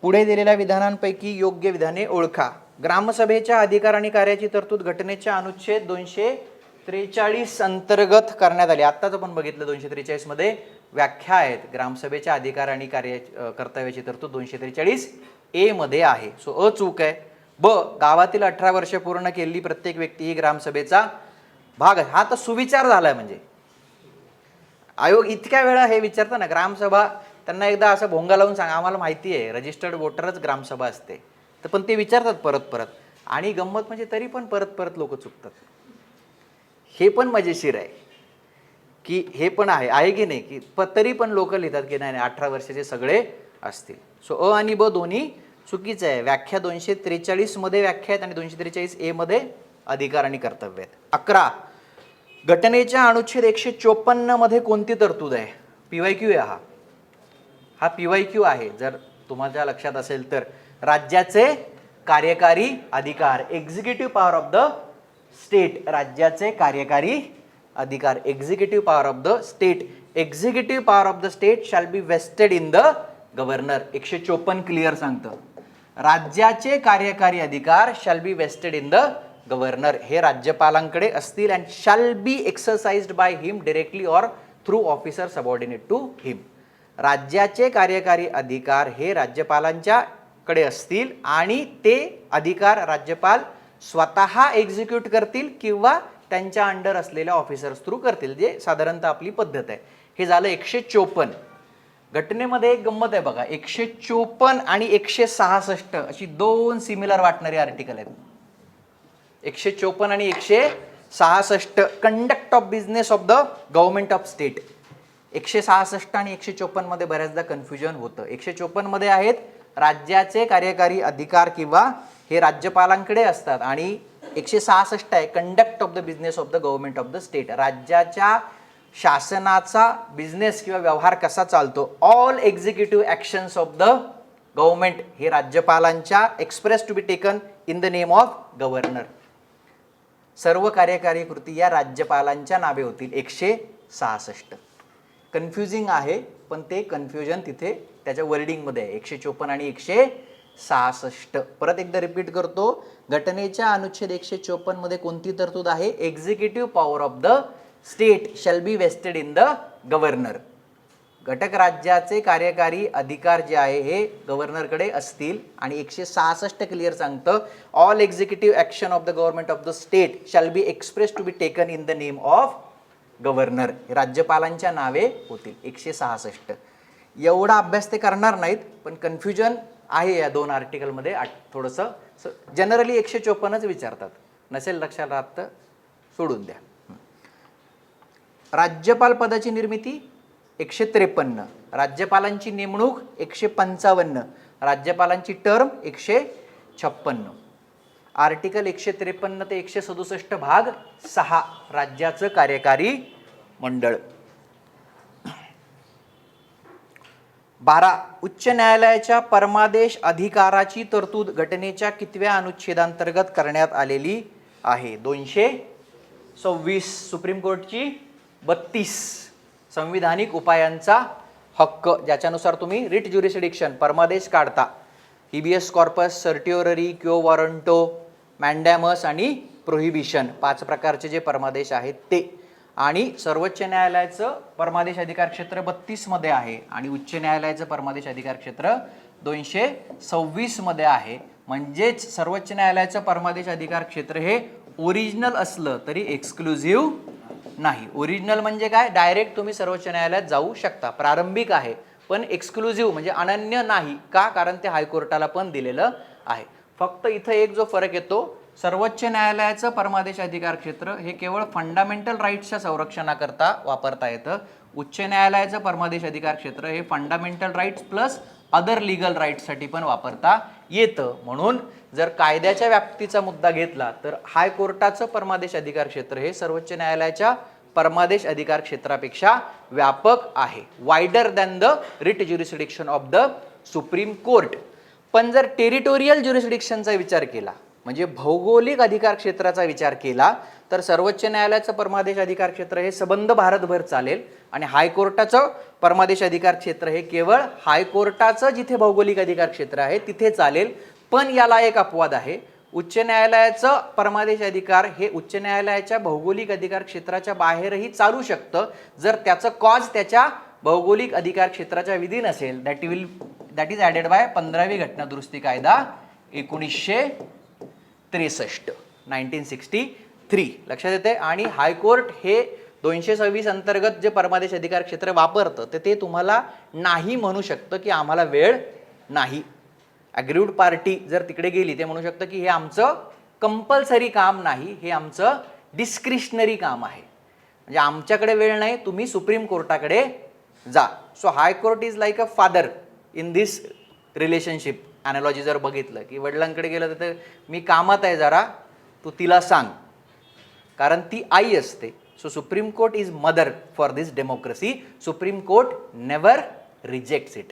पुढे दिलेल्या विधानांपैकी योग्य विधाने ओळखा. ग्रामसभेच्या अधिकार आणि कार्याची तरतूद घटनेच्या अनुच्छेद 243 अंतर्गत करण्यात आली. आत्ताच आपण बघितलं 243 मध्ये व्याख्या आहेत. ग्रामसभेच्या अधिकार आणि कर्तव्याची तरतूद 243A मध्ये आहे. सो अचूक आहे. ब, गावातील 18 वर्ष पूर्ण केलेली प्रत्येक व्यक्ती ही ग्रामसभेचा भाग आहे. हा तर सुविचार झालाय. म्हणजे आयोग इतक्या वेळा हे विचारतं ना, ग्रामसभा, त्यांना एकदा असं भोंगा लावून सांगा, आम्हाला माहिती आहे रजिस्टर्ड वोटरच ग्रामसभा असते, तर पण ते विचारतात परत परत. आणि गंमत म्हणजे तरी पण परत परत लोक चुकतात. हे पण मजेशीर आहे की हे पण आहे की नाही, की तरी पण लोक लिहितात की नाही 18 वर्षाचे सगळे असतील. सो अ आणि ब दोन्ही चुकीचं आहे. व्याख्या 243 मध्ये व्याख्या आहेत आणि 243A मध्ये अधिकार आणि कर्तव्य आहेत. 11, घटनेच्या अनुच्छेद 154 मध्ये कोणती तरतूद आहे? PYQ आहे हा PYQ आहे. जर तुम्हाला लक्षात असेल तर, राज्याचे कार्यकारी अधिकार, executive power of the state, राज्याचे कार्यकारी अधिकार, executive power of the state, executive power of the state shall be vested in the governor. 154 clear सांगतं, राज्याचे कार्यकारी अधिकार shall be vested in the governor, हे राज्यपालांकडे असतील and shall be exercised by him directly or through officer subordinate to him. राज्याचे कार्यकारी अधिकार हे राज्यपालांच्या कडे असतील आणि ते अधिकार राज्यपाल स्वतः एक्झिक्यूट करतील किंवा त्यांच्या अंडर असलेल्या ऑफिसर्स थ्रू करतील, जे साधारणतः आपली पद्धत आहे. हे झालं 154. घटनेमध्ये एक गंमत आहे बघा, 154 आणि 166 अशी 2 सिमिलर वाटणारी आर्टिकल आहेत. 154 आणि 166, conduct of business of the government of state. 166 आणि 154 मध्ये बऱ्याचदा कन्फ्युजन होतं. 154 मध्ये आहेत राज्याचे कार्यकारी अधिकार किंवा हे राज्यपालांकडे असतात आणि 166 आहे conduct of the business of the government of the state, राज्याच्या शासनाचा बिझनेस किंवा व्यवहार कसा चालतो. All executive actions of the government हे राज्यपालांच्या express to be taken in the name of governor. सर्व कार्यकारी कृती या राज्यपालांच्या नावे होतील. 166 कन्फ्युजिंग आहे, पण ते कन्फ्युजन तिथे त्याच्या वर्डिंगमध्ये आहे. 154 आणि 166. परत एकदा रिपीट करतो, घटनेच्या अनुच्छेद 154 मध्ये कोणती तरतूद आहे? Executive power of the state shall be vested in the governor. घटक राज्याचे कार्यकारी अधिकार जे आहे हे गव्हर्नरकडे असतील. आणि 166 क्लिअर सांगतं, all executive action of the government of the state shall be express to be taken in the name of governor, राज्यपालांच्या नावे होतील 166. एवढा अभ्यास ते करणार नाहीत, पण कन्फ्युजन आहे या 2 आर्टिकलमध्ये. थोडंसं जनरली 154च विचारतात, नसेल लक्षात राहत तर सोडून द्या. राज्यपाल पदाची निर्मिती 153, राज्यपालांची नेमणूक 155, राज्यपालांची टर्म 156. आर्टिकल 153 ते 167 भाग 6 राज्याचं कार्यकारी मंडळ. 12 उच्च न्यायालयाच्या परमादेश अधिकाराची तरतूद घटनेच्या कितव्या अनुच्छेदांतर्गत करण्यात आलेली आहे? 226. सुप्रीम कोर्टची 32 संविधानिक उपायांचा हक्क, ज्याच्यानुसार तुम्ही रिट ज्युरिस्डिक्शन परमादेश काढता. हिबियस कॉर्पस, सर्टिओररी, क्यो वॉरंटो, मॅन्डॅमस आणि प्रोहिबिशन 5 प्रकारचे जे परमादेश आहेत ते. आणि सर्वोच्च न्यायालयाचं परमादेश अधिकार क्षेत्र 32 मध्ये आहे आणि उच्च न्यायालयाचं परमादेश अधिकार क्षेत्र 226 मध्ये आहे. म्हणजेच सर्वोच्च न्यायालयाचं परमादेश अधिकार क्षेत्र हे ओरिजिनल असलं तरी एक्सक्लुझिव्ह नाही. ओरिजिनल म्हणजे काय? डायरेक्ट तुम्ही सर्वोच्च न्यायालयात जाऊ शकता, प्रारंभिक आहे, पण एक्सक्लुझिव्ह म्हणजे अनन्य नाही. का? कारण ते हायकोर्टाला पण दिलेलं आहे. फक्त इथं एक जो फरक येतो, सर्वोच्च न्यायालयाचं परमादेश अधिकार क्षेत्र हे केवळ फंडामेंटल राईट्सच्या संरक्षणाकरता वापरता येतं. उच्च न्यायालयाचं परमादेश अधिकार क्षेत्र हे fundamental rights plus other legal राईट्ससाठी पण वापरता येतं. म्हणून जर कायद्याच्या व्याप्तीचा मुद्दा घेतला तर हायकोर्टाचं परमादेश अधिकार क्षेत्र हे सर्वोच्च न्यायालयाच्या परमादेश अधिकार क्षेत्रापेक्षा व्यापक आहे, wider than the writ jurisdiction of the supreme court. पण जर टेरिटोरियल ज्युरिस्डिक्शनचा विचार केला, म्हणजे भौगोलिक अधिकार क्षेत्राचा विचार केला, तर सर्वोच्च न्यायालयाचं परमादेश अधिकार क्षेत्र हे सबंध भारतभर चालेल आणि हायकोर्टाचं परमादेश अधिकार क्षेत्र हे केवळ हायकोर्टाचं जिथे भौगोलिक अधिकार क्षेत्र आहे तिथे चालेल. पण याला एक अपवाद आहे, उच्च न्यायालयाचं परमादेश अधिकार हे उच्च न्यायालयाच्या भौगोलिक अधिकार क्षेत्राच्या बाहेरही चालू शकतं जर त्याचं कॉज त्याच्या भौगोलिक अधिकार क्षेत्राच्या विधीन असेल. दॅट इज ॲडेड बाय 15वी घटना दुरुस्ती कायदा 1963. लक्षात येते. आणि हायकोर्ट हे 226 अंतर्गत जे परमादेश अधिकार क्षेत्र वापरतं ते तुम्हाला नाही म्हणू शकतं की आम्हाला वेळ नाही. ॲग्रीव्ड पार्टी जर तिकडे गेली ते म्हणू शकतं की हे आमचं कंपल्सरी काम नाही, हे आमचं डिस्क्रिशनरी काम आहे, म्हणजे आमच्याकडे वेळ नाही, तुम्ही सुप्रीम कोर्टाकडे जा. So high court is like a father in this relationship. Analogy जर बघितलं की वडिलांकडे गेलं तर मी कामात आहे जरा, तू तिला सांग, कारण ती आई असते. So supreme court is mother for this democracy. Supreme court never rejects it.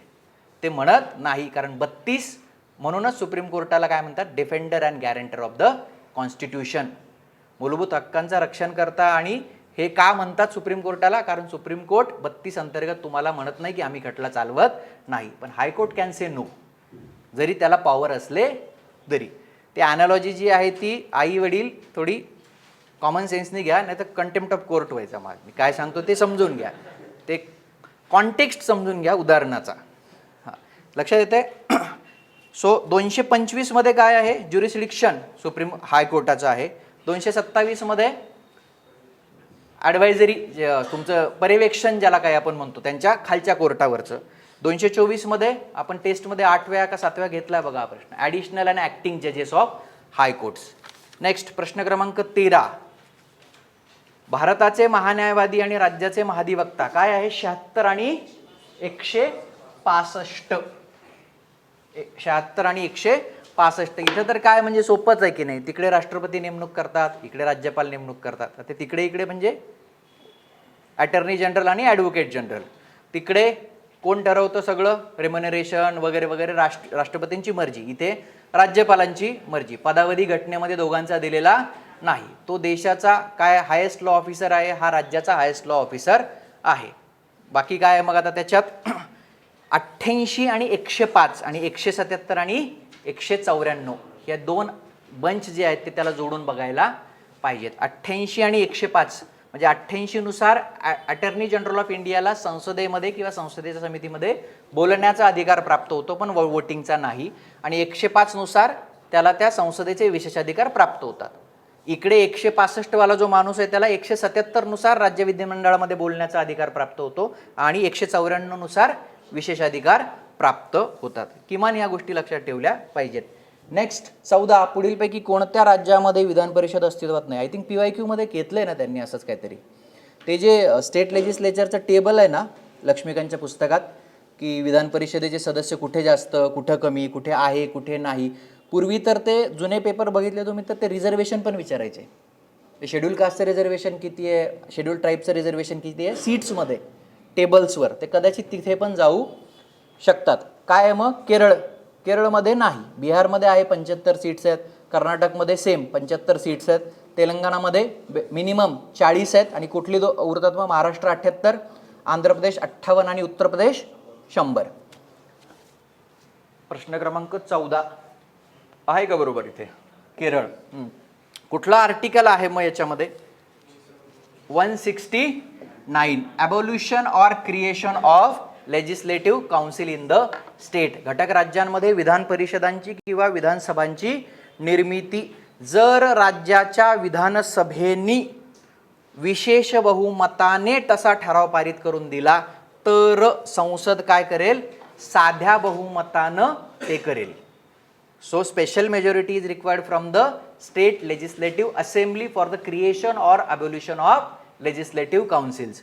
ते म्हणत नाही, कारण 32 म्हणूनच सुप्रीम कोर्टाला काय म्हणतात? Defender and guarantor of the constitution, मूलभूत हक्कांचं रक्षण करता. आणि हे का म्हणतात सुप्रीम कोर्टाला? कारण सुप्रीम कोर्ट 32 अंतर्गत तुम्हाला म्हणत नाही की आम्ही खटला चालवत नाही, पण हायकोर्ट कॅन से नो, जरी त्याला पॉवर असले तरी. ती ॲनॉलॉजी जी आहे ती आई वडील थोडी कॉमन सेन्सनी घ्या, नाही तर कंटेम्प्ट ऑफ कोर्ट व्हायचा. मग मी काय सांगतो ते समजून घ्या, ते कॉन्टेक्स्ट समजून घ्या उदाहरणाचा. हां, लक्षात येते. सो 225 मध्ये काय आहे? ज्युरिस्डिक्शन सुप्रीम हायकोर्टाचं आहे. 227 मध्ये ॲडवायझरी, तुमचं पर्यवेक्षण ज्याला काय आपण म्हणतो त्यांच्या खालच्या कोर्टावरचं. 224 मध्ये आपण टेस्टमध्ये 8व्या का 7व्या घेतला बघा हा प्रश्न, ॲडिशनल अँड ॲक्टिंग जजेस ऑफ हायकोर्ट्स. नेक्स्ट प्रश्न क्रमांक 13, भारताचे महान्यायवादी आणि राज्याचे महाधिवक्ता काय आहे? 76 आणि 165. 76 आणि 165. इथं तर काय म्हणजे सोपंच आहे की नाही, तिकडे राष्ट्रपती नेमणूक करतात, इकडे राज्यपाल नेमणूक करतात. आता तिकडे इकडे म्हणजे अटर्नी जनरल आणि ॲडव्होकेट जनरल. तिकडे कोण ठरवतं सगळं? रेम्युनरेशन वगैरे वगैरे, राष्ट्रपतींची मर्जी. इथे राज्यपालांची मर्जी. पदावधी घटनेमध्ये दोघांचा दिलेला नाही. तो देशाचा काय हायेस्ट लॉ ऑफिसर आहे, हा राज्याचा हायेस्ट लॉ ऑफिसर आहे. बाकी काय आहे मग आता त्याच्यात? 88 आणि 105 आणि 177 आणि 194 या 2 बंच जे आहेत ते त्याला जोडून बघायला पाहिजेत. 88 आणि 105 म्हणजे 88 नुसार अटर्नी जनरल ऑफ इंडियाला संसदेमध्ये किंवा संसदेच्या समितीमध्ये बोलण्याचा अधिकार प्राप्त होतो, पण वोटिंगचा नाही. आणि 105 नुसार त्याला त्या संसदेचे विशेषाधिकार प्राप्त होतात. इकडे 165 वाला जो माणूस आहे त्याला 177 नुसार राज्य विधिमंडळामध्ये बोलण्याचा अधिकार प्राप्त होतो आणि 194 नुसार विशेषाधिकार प्राप्त होतात. किमान या गोष्टी लक्षात ठेवल्या पाहिजेत. नेक्स्ट 14, पुढीलपैकी कोणत्या राज्यामध्ये विधान परिषद अस्तित्वात नाही? आय थिंक PYQ मध्ये घेतलंय ना त्यांनी असंच काहीतरी. ते जे स्टेट लेजिस्लेचरचं टेबल आहे ना लक्ष्मीकांतच्या पुस्तकात, की विधान परिषदेचे सदस्य कुठे जास्त, कुठे कमी, कुठे आहे, कुठे नाही. पूर्वी तर ते जुने पेपर बघितले तुम्ही तर ते रिझर्वेशन पण विचारायचे. ते शेड्यूल कास्टचं रिझर्वेशन किती आहे, शेड्यूल ट्राईबचं रिझर्वेशन किती आहे, सीट्समध्ये टेबल्सवर. ते कदाचित तिथे पण जाऊ शकतात. काय आहे मग? केरळमध्ये नाही. बिहारमध्ये आहे 75 सीट्स आहेत. कर्नाटकमध्ये सेम 75 सीट्स आहेत. तेलंगणामध्ये मिनिमम 40 आहेत आणि कुठली उरतात मग? महाराष्ट्र 78, आंध्र प्रदेश 58 आणि उत्तर प्रदेश 100. प्रश्न क्रमांक 14 आहे का बरोबर इथे? केरळ. कुठला आर्टिकल आहे मग याच्यामध्ये? 169, ॲबोल्युशन or creation of legislative council in the state. घटक राज्यांमध्ये विधान परिषदांची किंवा विधानसभांची निर्मिती. जर राज्याच्या विधानसभेनी विशेष बहुमताने तसा ठराव पारित करून दिला तर संसद काय करेल? साध्या बहुमतानं ते करेल. So special majority is required from the state legislative assembly for the creation or abolition of legislative councils.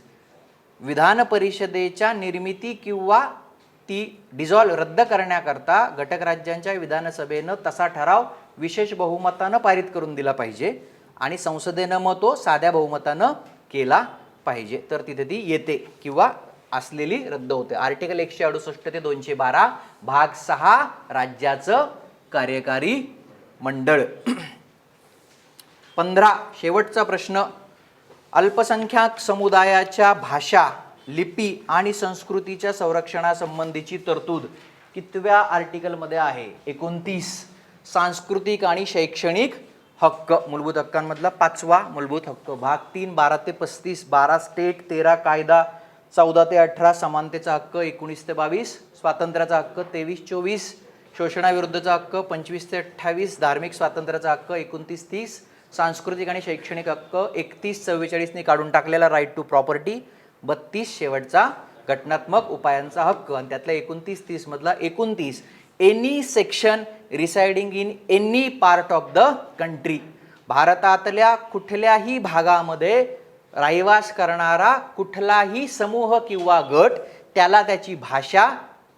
विधान परिषदेच्या निर्मिती किंवा ती डिझॉल्व रद्द करण्याकरता घटक राज्यांच्या विधानसभेनं तसा ठराव विशेष बहुमतानं पारित करून दिला पाहिजे आणि संसदेनं मग तो साध्या बहुमतानं केला पाहिजे, तर तिथे ती येते किंवा असलेली रद्द होते. आर्टिकल 168 ते 212 भाग 6 राज्याचं कार्यकारी मंडळ. 15, शेवटचा प्रश्न. अल्पसंख्याक समुदायाच्या भाषा, लिपी आणि संस्कृतीच्या संरक्षणासंबंधीची तरतूद कितव्या आर्टिकलमध्ये आहे? 29. सांस्कृतिक आणि शैक्षणिक हक्क, मूलभूत हक्कांमधला 5वा मूलभूत हक्क. भाग 3, 12 ते 35, 12 स्टेट, 13 कायदा, 14 ते 18 समानतेचा हक्क, 19 ते 22 स्वातंत्र्याचा हक्क, 23-24 शोषणाविरुद्धचा हक्क, 25 ते 28 धार्मिक स्वातंत्र्याचा हक्क, 29-30 सांस्कृतिक आणि शैक्षणिक हक्क, 31-44 ने काढून टाकलेला राईट टू प्रॉपर्टी, 32 शेवटचा घटनात्मक उपायांचा हक्क आणि त्यातला 29-30 मधला 29 any section residing in any part of the country. भारतातल्या कुठल्याही भागामध्ये रहिवास करणारा कुठलाही समूह किंवा गट, त्याला त्याची भाषा,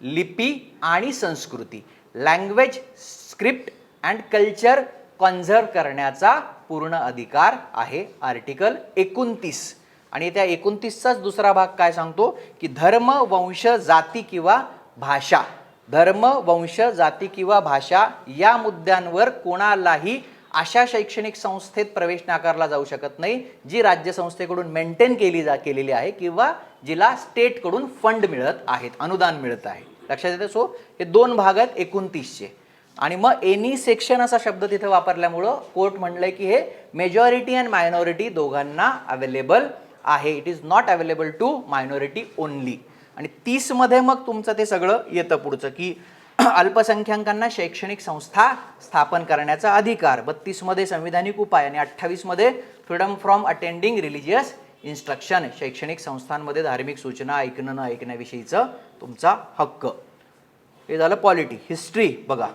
लिपी आणि संस्कृती, language, script and culture conserve करण्याचा पूर्ण अधिकार आहे. आर्टिकल 29. आणि त्या 29चाच दुसरा भाग काय सांगतो की धर्म, वंश, जाती किंवा भाषा, धर्म, वंश, जाती किंवा भाषा या मुद्द्यांवर कोणालाही अशा शैक्षणिक संस्थेत प्रवेश नाकारला जाऊ शकत नाही जी राज्य संस्थेकडून मेंटेन केलेली आहे किंवा जिला स्टेटकडून फंड मिळत आहेत, अनुदान मिळत आहे. लक्षात येते? सो हे दोन भाग आहेत 29चे. आणि मग एनी सेक्शन असा शब्द तिथे वापरल्यामुळं कोर्ट म्हणलंय की हे मेजॉरिटी अँड मायनॉरिटी दोघांना अवेलेबल आहे. It is not available to minority only. आणि 30 मध्ये मग तुमचं ते सगळं येतं पुढचं की अल्पसंख्याकांना शैक्षणिक संस्था स्थापन करण्याचा अधिकार, 32 मध्ये संविधानिक उपाय आणि 28 मध्ये freedom from attending religious instruction, शैक्षणिक संस्थांमध्ये धार्मिक सूचना ऐकणं न ऐकण्याविषयीचा तुमचा हक्क. हे झालं पॉलिटी. हिस्ट्री बघा.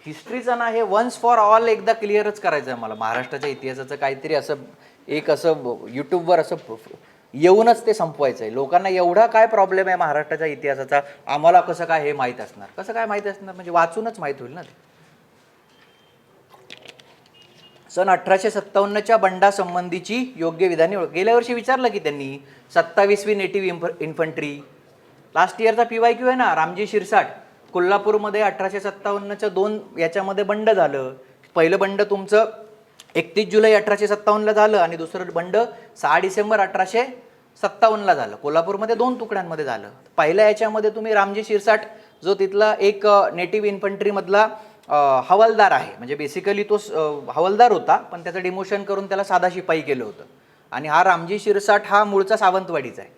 हिस्ट्रीचं ना हे वन्स फॉर ऑल एकदा क्लिअरच करायचं आहे मला. महाराष्ट्राच्या इतिहासाचं काहीतरी असं एक असं यूट्यूबवर असं येऊनच ते संपवायचं आहे. लोकांना एवढा काय प्रॉब्लेम आहे महाराष्ट्राच्या इतिहासाचा, आम्हाला कसं काय हे माहीत असणार? कसं काय माहीत असणार म्हणजे वाचूनच माहीत होईल ना ते. सन 1857च्या बंडासंबंधीची योग्य विधाने. गेल्या वर्षी विचारलं की त्यांनी 27वी नेटिव्ह इन्फंट्री. लास्ट इयरचा PYQ आहे ना, रामजी शिरसाट. कोल्हापूरमध्ये 1857च्या 2 याच्यामध्ये बंड झालं. पहिलं बंड तुमचं 31 जुलै 1857ला झालं आणि दुसरं बंड 6 डिसेंबर 1857ला झालं. कोल्हापूरमध्ये 2 तुकड्यांमध्ये झालं. पहिल्या याच्यामध्ये तुम्ही रामजी शिरसाट जो तिथला एक नेटिव्ह इन्फंट्रीमधला हवालदार आहे, म्हणजे बेसिकली तो हवालदार होता पण त्याचं डिमोशन करून त्याला साधा शिपाई केलं होतं. आणि हा रामजी शिरसाट हा मूळचा सावंतवाडीचा आहे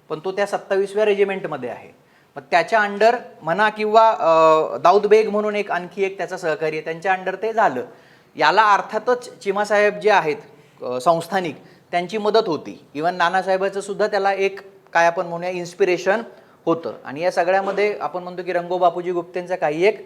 पण तो त्या 27व्या रेजिमेंटमध्ये आहे. मग त्याच्या अंडर म्हणा किंवा दाऊद बेग म्हणून आणखी एक त्याचा सहकारी आहे, त्यांच्या अंडर ते झालं. याला अर्थातच चिमासाहेब जे आहेत संस्थानिक, त्यांची मदत होती. इवन नानासाहेबाचं सुद्धा त्याला एक काय आपण म्हणूया इन्स्पिरेशन होतं. आणि या सगळ्यामध्ये आपण म्हणतो की रंगो बापूजी गुप्तेंचा काही एक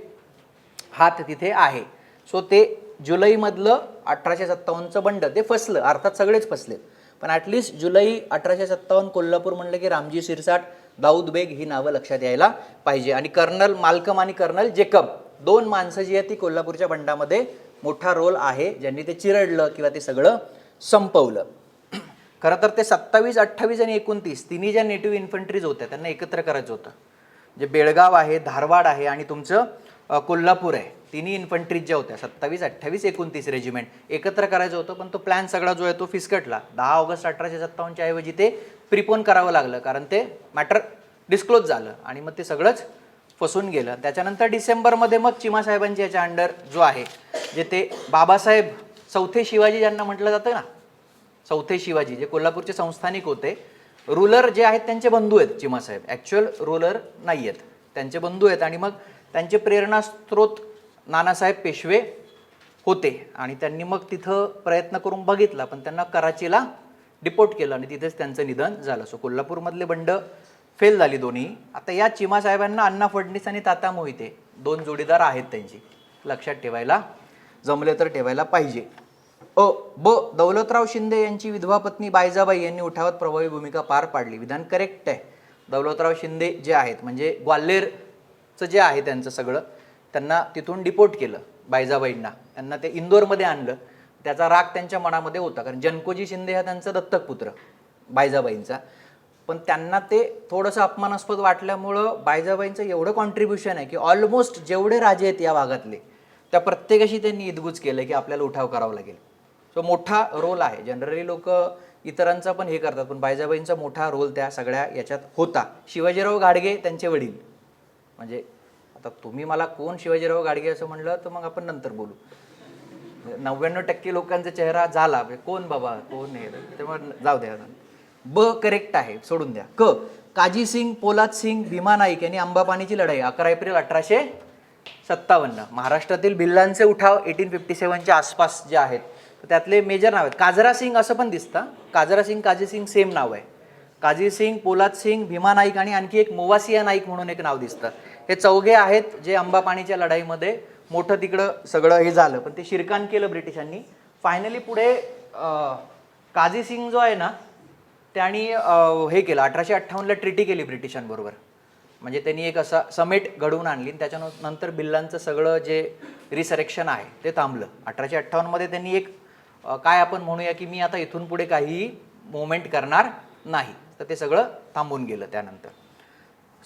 हात तिथे आहे. सो ते जुलैमधलं 1857चं बंड ते फसलं, अर्थात सगळेच फसलेत, पण ॲटलिस्ट जुलै 1857 कोल्हापूर म्हणलं की रामजी शिरसाट, दाऊद बेग ही नावं लक्षात यायला पाहिजे. आणि कर्नल माल्कम आणि कर्नल जेकब, दोन माणसं जी आहेत ती कोल्हापूरच्या बंडामध्ये मोठा रोल आहे, ज्यांनी ते चिरडलं किंवा ते सगळं संपवलं. खरं तर ते 27, 28 आणि 29 तिन्ही ज्या नेटिव्ह इन्फंट्रीज होत्या त्यांना एकत्र करायचं होतं. जे बेळगाव आहे, धारवाड आहे आणि तुमचं कोल्हापूर आहे, तिन्ही इन्फंट्रीज ज्या होत्या 27, 28, 29 रेजिमेंट एकत्र करायचं होतं. पण तो प्लॅन सगळा जो आहे तो फिसकटला. 10 ऑगस्ट 1857च्या ऐवजी ते प्रिपोन करावं लागलं, कारण ते मॅटर डिस्क्लोज झालं आणि मग ते सगळंच फसून गेलं. त्याच्यानंतर डिसेंबरमध्ये मग चिमासाहेबांची याच्या अंडर जो आहे, जे ते बाबासाहेब चौथे शिवाजी ज्यांना म्हटलं जातं ना, चौथे शिवाजी जे कोल्हापूरचे संस्थानिक होते, रूलर जे आहेत त्यांचे बंधू आहेत चिमासाहेब, ॲक्च्युअल रूलर नाही आहेत, त्यांचे बंधू आहेत. आणि मग त्यांचे प्रेरणास्त्रोत नानासाहेब पेशवे होते आणि त्यांनी मग तिथं प्रयत्न करून बघितला, पण त्यांना कराचीला डिपोर्ट केलं आणि तिथेच त्यांचं निधन झालं. सो कोल्हापूरमधले बंड फेल झाली दोन्ही. आता या चिमासाहेबांना अण्णा फडणीस आणि तात्या मोहिते दोन जोडीदार आहेत त्यांची, लक्षात ठेवायला जमले तर ठेवायला पाहिजे. दौलतराव शिंदे यांची विधवा पत्नी बायजाबाई यांनी उठावात प्रभावी भूमिका पार पाडली. विधान करेक्ट आहे. दौलतराव शिंदे जे आहेत म्हणजे ग्वाल्हेरचं जे आहे त्यांचं सगळं, त्यांना तिथून डिपोर्ट केलं बायजाबाईंना, त्यांना ते इंदोरमध्ये आणलं. त्याचा राग त्यांच्या मनामध्ये होता, कारण जनकोजी शिंदे हा त्यांचा दत्तक पुत्र बायजाबाईंचा. पण त्यांना ते थोडंसं अपमानास्पद वाटल्यामुळं बायजाबाईंचं एवढं कॉन्ट्रीब्युशन आहे की ऑलमोस्ट जेवढे राजे आहेत या भागातले त्या प्रत्येकाशी त्यांनी इदगुज केलं की आपल्याला उठाव करावा लागेल. सो मोठा रोल आहे. जनरली लोक इतरांचा पण हे करतात, पण बायजाबाईंचा मोठा रोल त्या सगळ्या याच्यात होता. शिवाजीराव घाडगे त्यांचे वडील, म्हणजे आता तुम्ही मला कोण शिवाजीराव घाडगे असं म्हणलं तर मग आपण नंतर बोलू. 99% लोकांचा चेहरा झाला, कोण बाबा कोण आहे, त्यामुळे जाऊ द्या. करेक्ट आहे, सोडून द्या. काजी सिंग, पोलाद सिंग, भीमा नाईक यांनी अंबापानीची लढाई 11 एप्रिल 1857. महाराष्ट्रातील भिल्लांचे उठाव 1857च्या आसपास जे आहेत त्यातले मेजर नाव आहेत. काजरा सिंग असं पण दिसतं, काजरा सिंग, काजी सिंग सेम नाव आहे. काजी सिंग, पोलाद सिंग, भीमा नाईक आणि आणखी एक मोवासिया नाईक म्हणून एक नाव दिसतं. हे चौघे आहेत जे अंबापानीच्या लढाईमध्ये मोठं तिकडं सगळं हे झालं, पण ते शिरकान केलं ब्रिटिशांनी. फायनली पुढे काजी सिंग जो आहे ना, त्यांनी हे केलं, 1858ला ट्रिटी केली ब्रिटिशांबरोबर. म्हणजे त्यांनी एक असा समेट घडवून आणली. त्याच्यानंतर भिल्लांचं सगळं जे रिसरेक्शन आहे ते थांबलं. 1858मध्ये त्यांनी एक काय आपण म्हणूया की मी आता इथून पुढे काही मुवमेंट करणार नाही, तर ते सगळं थांबून गेलं त्यानंतर.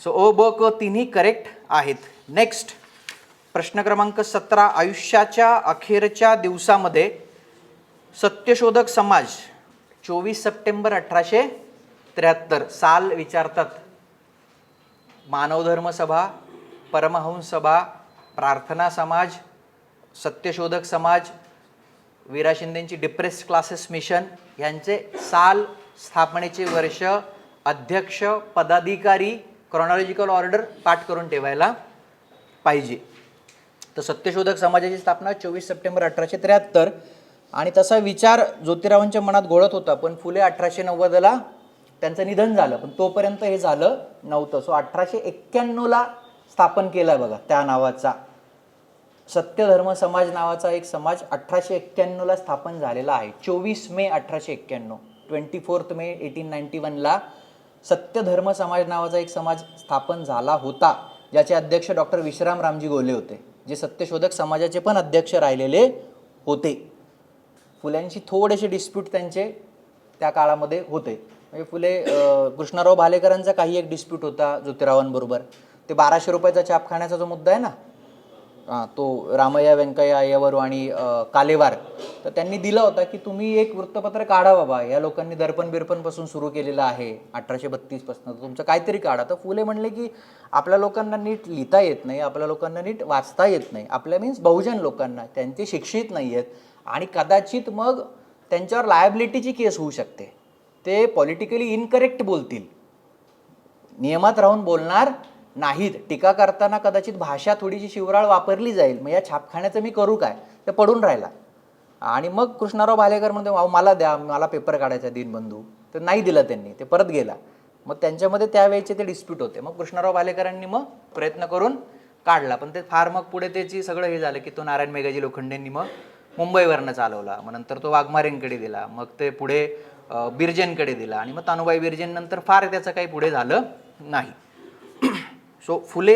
सो तिन्ही करेक्ट आहेत. नेक्स्ट प्रश्न क्रमांक 17. आयुष्याच्या अखेरच्या दिवसामध्ये सत्यशोधक समाज 24 सप्टेंबर 1873 साल विचारतात. मानवधर्म सभा, परमहंस सभा, प्रार्थना समाज, सत्यशोधक समाज, वीरा शिंदेंची डिप्रेस्ड क्लासेस मिशन यांचे साल, स्थापनेचे वर्ष, अध्यक्ष, पदाधिकारी, क्रोनॉलॉजिकल ऑर्डर पाठ करून ठेवायला पाहिजे. तर सत्यशोधक समाजाची स्थापना 24 सप्टेंबर 1873. आणि तसा विचार ज्योतिरावांच्या मनात घोळत होता, पण फुले 1890ला त्यांचं निधन झालं, पण तोपर्यंत हे झालं नव्हतं. सो 1891ला स्थापन केला बघा त्या नावाचा सत्यधर्म समाज नावाचा एक समाज 1891ला स्थापन झालेला आहे. 24 मे 1891, 24 मे 1891ला सत्यधर्म समाज नावाचा एक समाज स्थापन झाला होता, ज्याचे अध्यक्ष डॉक्टर विश्राम रामजी गोले होते, जे सत्यशोधक समाजाचे पण अध्यक्ष राहिलेले होते. फुल्यांशी थोडेसे डिस्प्यूट त्यांचे त्या काळामध्ये होते. म्हणजे फुले कृष्णराव भालेकरांचा काही एक डिस्प्यूट होता ज्योतिरावांबरोबर. ते 1200 रुपयाचा छापखान्याचा जो मुद्दा आहे ना, तो रामय्या व्यंकय्या अय्यवर आणि कालेवार, तर त्यांनी दिला होता की तुम्ही एक वृत्तपत्र काढा बाबा, या लोकांनी दर्पण बिरपणपासून सुरू केलेलं आहे 1832 पासून, तुमचं काहीतरी काढा. तर फुले म्हणले की आपल्या लोकांना नीट लिहिता येत नाही, आपल्या लोकांना नीट वाचता येत नाही, आपल्या मीन्स बहुजन लोकांना, त्यांचे शिक्षित नाही आहेत आणि कदाचित मग त्यांच्यावर लायबिलिटीची केस होऊ शकते. ते पॉलिटिकली इनकरेक्ट बोलतील, नियमात राहून बोलणार नाहीत. टीका करताना कदाचित भाषा थोडीशी शिवराळ वापरली जाईल, मग या छापखान्याचं मी करू काय, ते पडून राहिला. आणि मग कृष्णराव भालेकर म्हणते अहो मला द्या, मला पेपर काढायचा दीनबंधू. तर नाही दिलं त्यांनी, ते परत गेला. मग त्यांच्यामध्ये त्यावेळेचे ते डिस्प्यूट होते. मग कृष्णराव भालेकरांनी मग प्रयत्न करून काढला, पण ते फार मग पुढे त्याची सगळं हे झालं की तो नारायण मेघाजी लोखंडेंनी मग मुंबईवरनं चालवला. मग नंतर तो वाघमारेंकडे दिला, मग ते पुढे बिर्जेंकडे दिला, आणि मग तानुबाई बिर्जेंनंतर फार त्याचं काही पुढे झालं नाही. सो फुले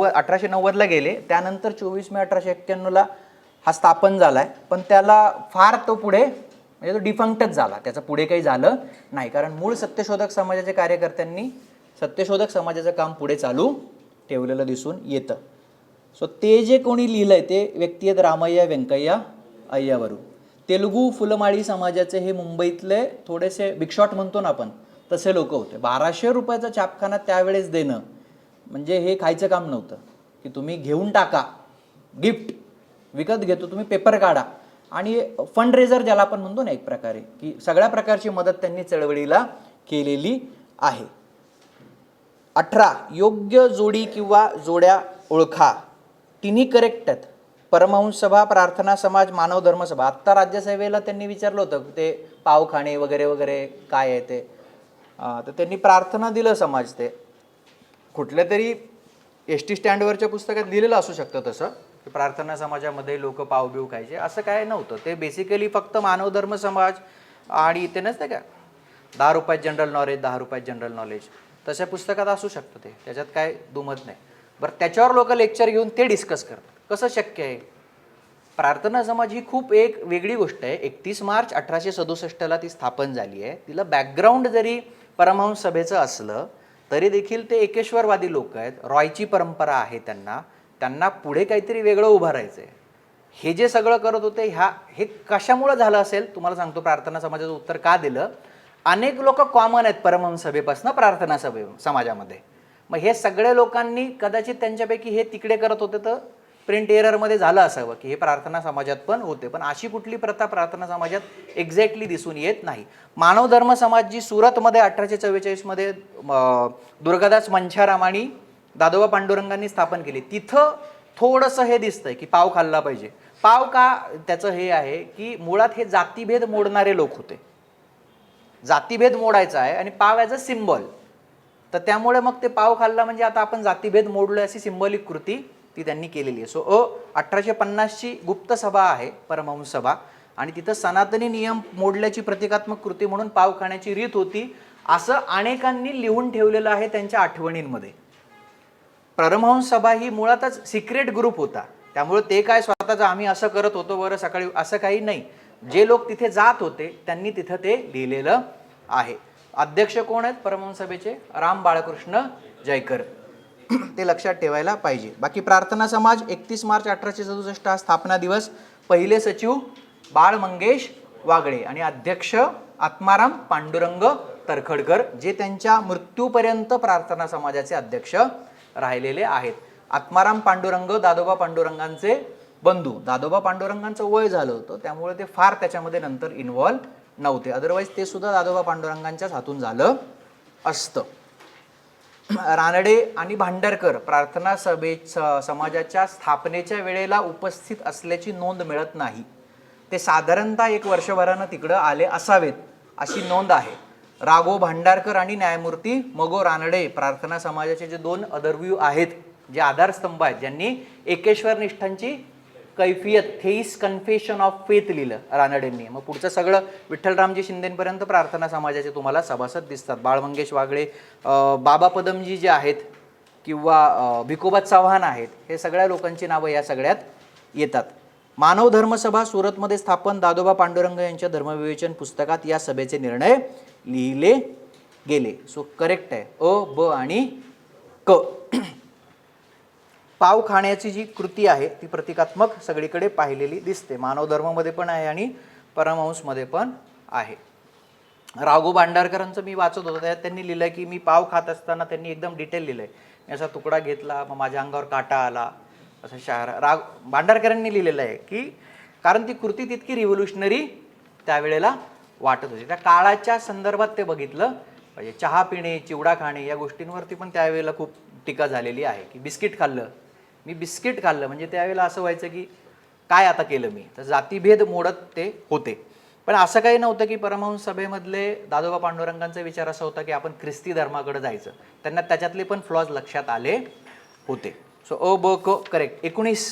1890ला गेले. त्यानंतर 24 मे 1891ला हा स्थापन झाला आहे, पण त्याला फार तो पुढे म्हणजे तो डिफंक्टच झाला, त्याचं पुढे काही झालं नाही. कारण मूळ सत्यशोधक समाजाच्या कार्यकर्त्यांनी सत्यशोधक समाजाचं काम पुढे चालू ठेवलेलं दिसून येतं. सो ते जे कोणी लिहिलं आहे ते व्यक्ती आहेत रामय्या व्यंकय्या अय्यावरू. तेलुगू फुलमाळी समाजाचे हे मुंबईतले थोडेसे बिगशॉट म्हणतो ना आपण, तसे लोक होते. 1200 रुपयाचा छापखाना त्यावेळेस देणं म्हणजे हे खायचं काम नव्हतं, की तुम्ही घेऊन टाका, गिफ्ट विकत घेतो, तुम्ही पेपर काढा. आणि फंड रेझर ज्याला आपण म्हणतो ना एक प्रकारे, की सगळ्या प्रकारची मदत त्यांनी चळवळीला केलेली आहे. 18 योग्य जोडी किंवा जोड्या ओळखा, तिन्ही करेक्ट आहेत. परमहंस सभा, प्रार्थना समाज, मानव धर्म सभा. आत्ता राज्यसभेला त्यांनी विचारलं होतं ते पावखाणे वगैरे वगैरे काय आहे ते, तर त्यांनी प्रार्थना दिलं समाज. ते कुठल्या तरी एस टी स्टँडवरच्या पुस्तकात लिहिलेलं असू शकतं तसं, की प्रार्थना समाजामध्ये लोक पावबिव खायचे, असं काय नव्हतं. ते बेसिकली फक्त मानव धर्म समाज आणि ते नसतं का 10 रुपयात जनरल नॉलेज, 10 रुपयात जनरल नॉलेज, तशा पुस्तकात असू शकतं ते, त्याच्यात काय दुमत नाही. बरं, त्याच्यावर लोक लेक्चर घेऊन ते डिस्कस करतात. कसं शक्य आहे? प्रार्थना समाज ही खूप एक वेगळी गोष्ट आहे. 31 मार्च 1867ला ती स्थापन झाली आहे. तिला बॅकग्राऊंड जरी परमहंस सभेचं असलं तरी देखील ते एकेश्वरवादी लोक आहेत. रॉयची परंपरा आहे त्यांना पुढे काहीतरी वेगळं उभारायचं आहे. हे जे सगळं करत होते हे कशामुळं झालं असेल तुम्हाला सांगतो. प्रार्थना समाजाचं उत्तर का दिलं, अनेक लोक कॉमन आहेत परमहंस सभेपासून प्रार्थना समाजामध्ये. मग हे सगळ्या लोकांनी कदाचित त्यांच्यापैकी हे तिकडे करत होते तर प्रिंट एररमध्ये झालं असावं की हे प्रार्थना समाजात पण होते, पण अशी कुठली प्रथा प्रार्थना समाजात एक्झॅक्टली दिसून येत नाही. मानव धर्म समाज जी सुरतमध्ये 1844मध्ये दुर्गादास मंछाराम आणि दादोबा पांडुरंगांनी स्थापन केली, तिथं थोडंसं हे दिसतंय की पाव खाल्ला पाहिजे. पाव का, त्याचं हे आहे की मुळात हे जातीभेद मोडणारे लोक होते. जातीभेद मोडायचा आहे आणि पाव ॲज अ सिम्बॉल, तर त्यामुळे मग ते पाव खाल्ला म्हणजे आता आपण जातीभेद मोडलोय अशी सिंबॉलिक कृती ती त्यांनी केलेली आहे. सो 1850ची गुप्त सभा आहे परमहंस सभा, आणि तिथं सनातनी नियम मोडल्याची प्रतिकात्मक कृती म्हणून पाव खाण्याची रीत होती असं अनेकांनी लिहून ठेवलेलं आहे त्यांच्या आठवणींमध्ये. परमहंस सभा ही मुळातच सिक्रेट ग्रुप होता, त्यामुळे ते काय स्वतःच आम्ही असं करत होतो बरं सकाळी असं काही नाही. जे लोक तिथे जात होते त्यांनी तिथं ते लिहिलेलं आहे. अध्यक्ष कोण आहेत परमहंस सभेचे? राम बाळकृष्ण जयकर. ते लक्षात ठेवायला पाहिजे. बाकी प्रार्थना समाज 31 मार्च 1867 हा स्थापना दिवस. पहिले सचिव बाळ मंगेश वागळे आणि अध्यक्ष आत्माराम पांडुरंग तरखडकर, जे त्यांच्या मृत्यूपर्यंत प्रार्थना समाजाचे अध्यक्ष राहिलेले आहेत. आत्माराम पांडुरंग दादोबा पांडुरंगांचे बंधू. दादोबा पांडुरंगांचं वय झालं होतं त्यामुळे ते फार त्याच्यामध्ये नंतर इन्व्हॉल्व नव्हते, अदरवाईज ते सुद्धा दादोबा पांडुरंगांच्याच हातून झालं असतं. रानडे आणि भांडारकर प्रार्थना समाजाच्या स्थापनेच्या वेळेला उपस्थित असल्याची नोंद मिळत नाही. ते साधारणतः 1 वर्षभरानं तिकडं आले असावेत अशी नोंद आहे. राघो भांडारकर आणि न्यायमूर्ती मगो रानडे प्रार्थना समाजाचे जे 2 अदरव्यू आहेत, जे आधारस्तंभ आहेत, ज्यांनी एकेश्वर निष्ठांची कैफियत थेईस कन्फेशन ऑफ फेथ लिहिलं रानडेंनी. मग पुढचं सगळं विठ्ठलरामजी शिंदेपर्यंत प्रार्थना समाजाचे तुम्हाला सभासद दिसतात. बाळ मंगेश वागळे, बाबा पदमजी जे आहेत किंवा भिकोबा चव्हाण आहेत, हे सगळ्या लोकांची नावं या सगळ्यात येतात. मानव धर्मसभा सुरतमध्ये स्थापन. दादोबा पांडुरंग यांच्या धर्मविवेचन पुस्तकात या सभेचे निर्णय लिहिले गेले. सो करेक्ट आहे अ, ब आणि क. पाव खाण्याची जी कृती आहे ती प्रतिकात्मक सगळीकडे पाहिलेली दिसते. मानव धर्ममध्ये पण आहे आणि परमहंसमध्ये पण आहे. राघो भांडारकरांचं मी वाचत होतो, त्यात त्यांनी लिहिलं की मी पाव खात असताना त्यांनी एकदम डिटेल लिहिलंय. मी असा तुकडा घेतला, मग माझ्या अंगावर काटा आला, असं भांडारकरांनी लिहिलेलं आहे की कारण ती कृती तितकी रिव्होल्युशनरी त्यावेळेला वाटत होती. त्या काळाच्या संदर्भात ते बघितलं पाहिजे. चहा पिणे, चिवडा खाणे या गोष्टींवरती पण त्यावेळेला खूप टीका झालेली आहे की बिस्किट खाल्लं, मी बिस्किट खाल्लं, म्हणजे त्यावेळेला असं व्हायचं की काय आता केलं मी, तर जातीभेद मोडत ते होते. पण असं काही नव्हतं की परमहंस सभेमधले दादोबा पांडुरंगांचा विचार असा होता की आपण ख्रिस्ती धर्माकडे जायचं. त्यांना त्याच्यातले पण फ्लॉज लक्षात आले होते. सो अ ब क करेक्ट. 19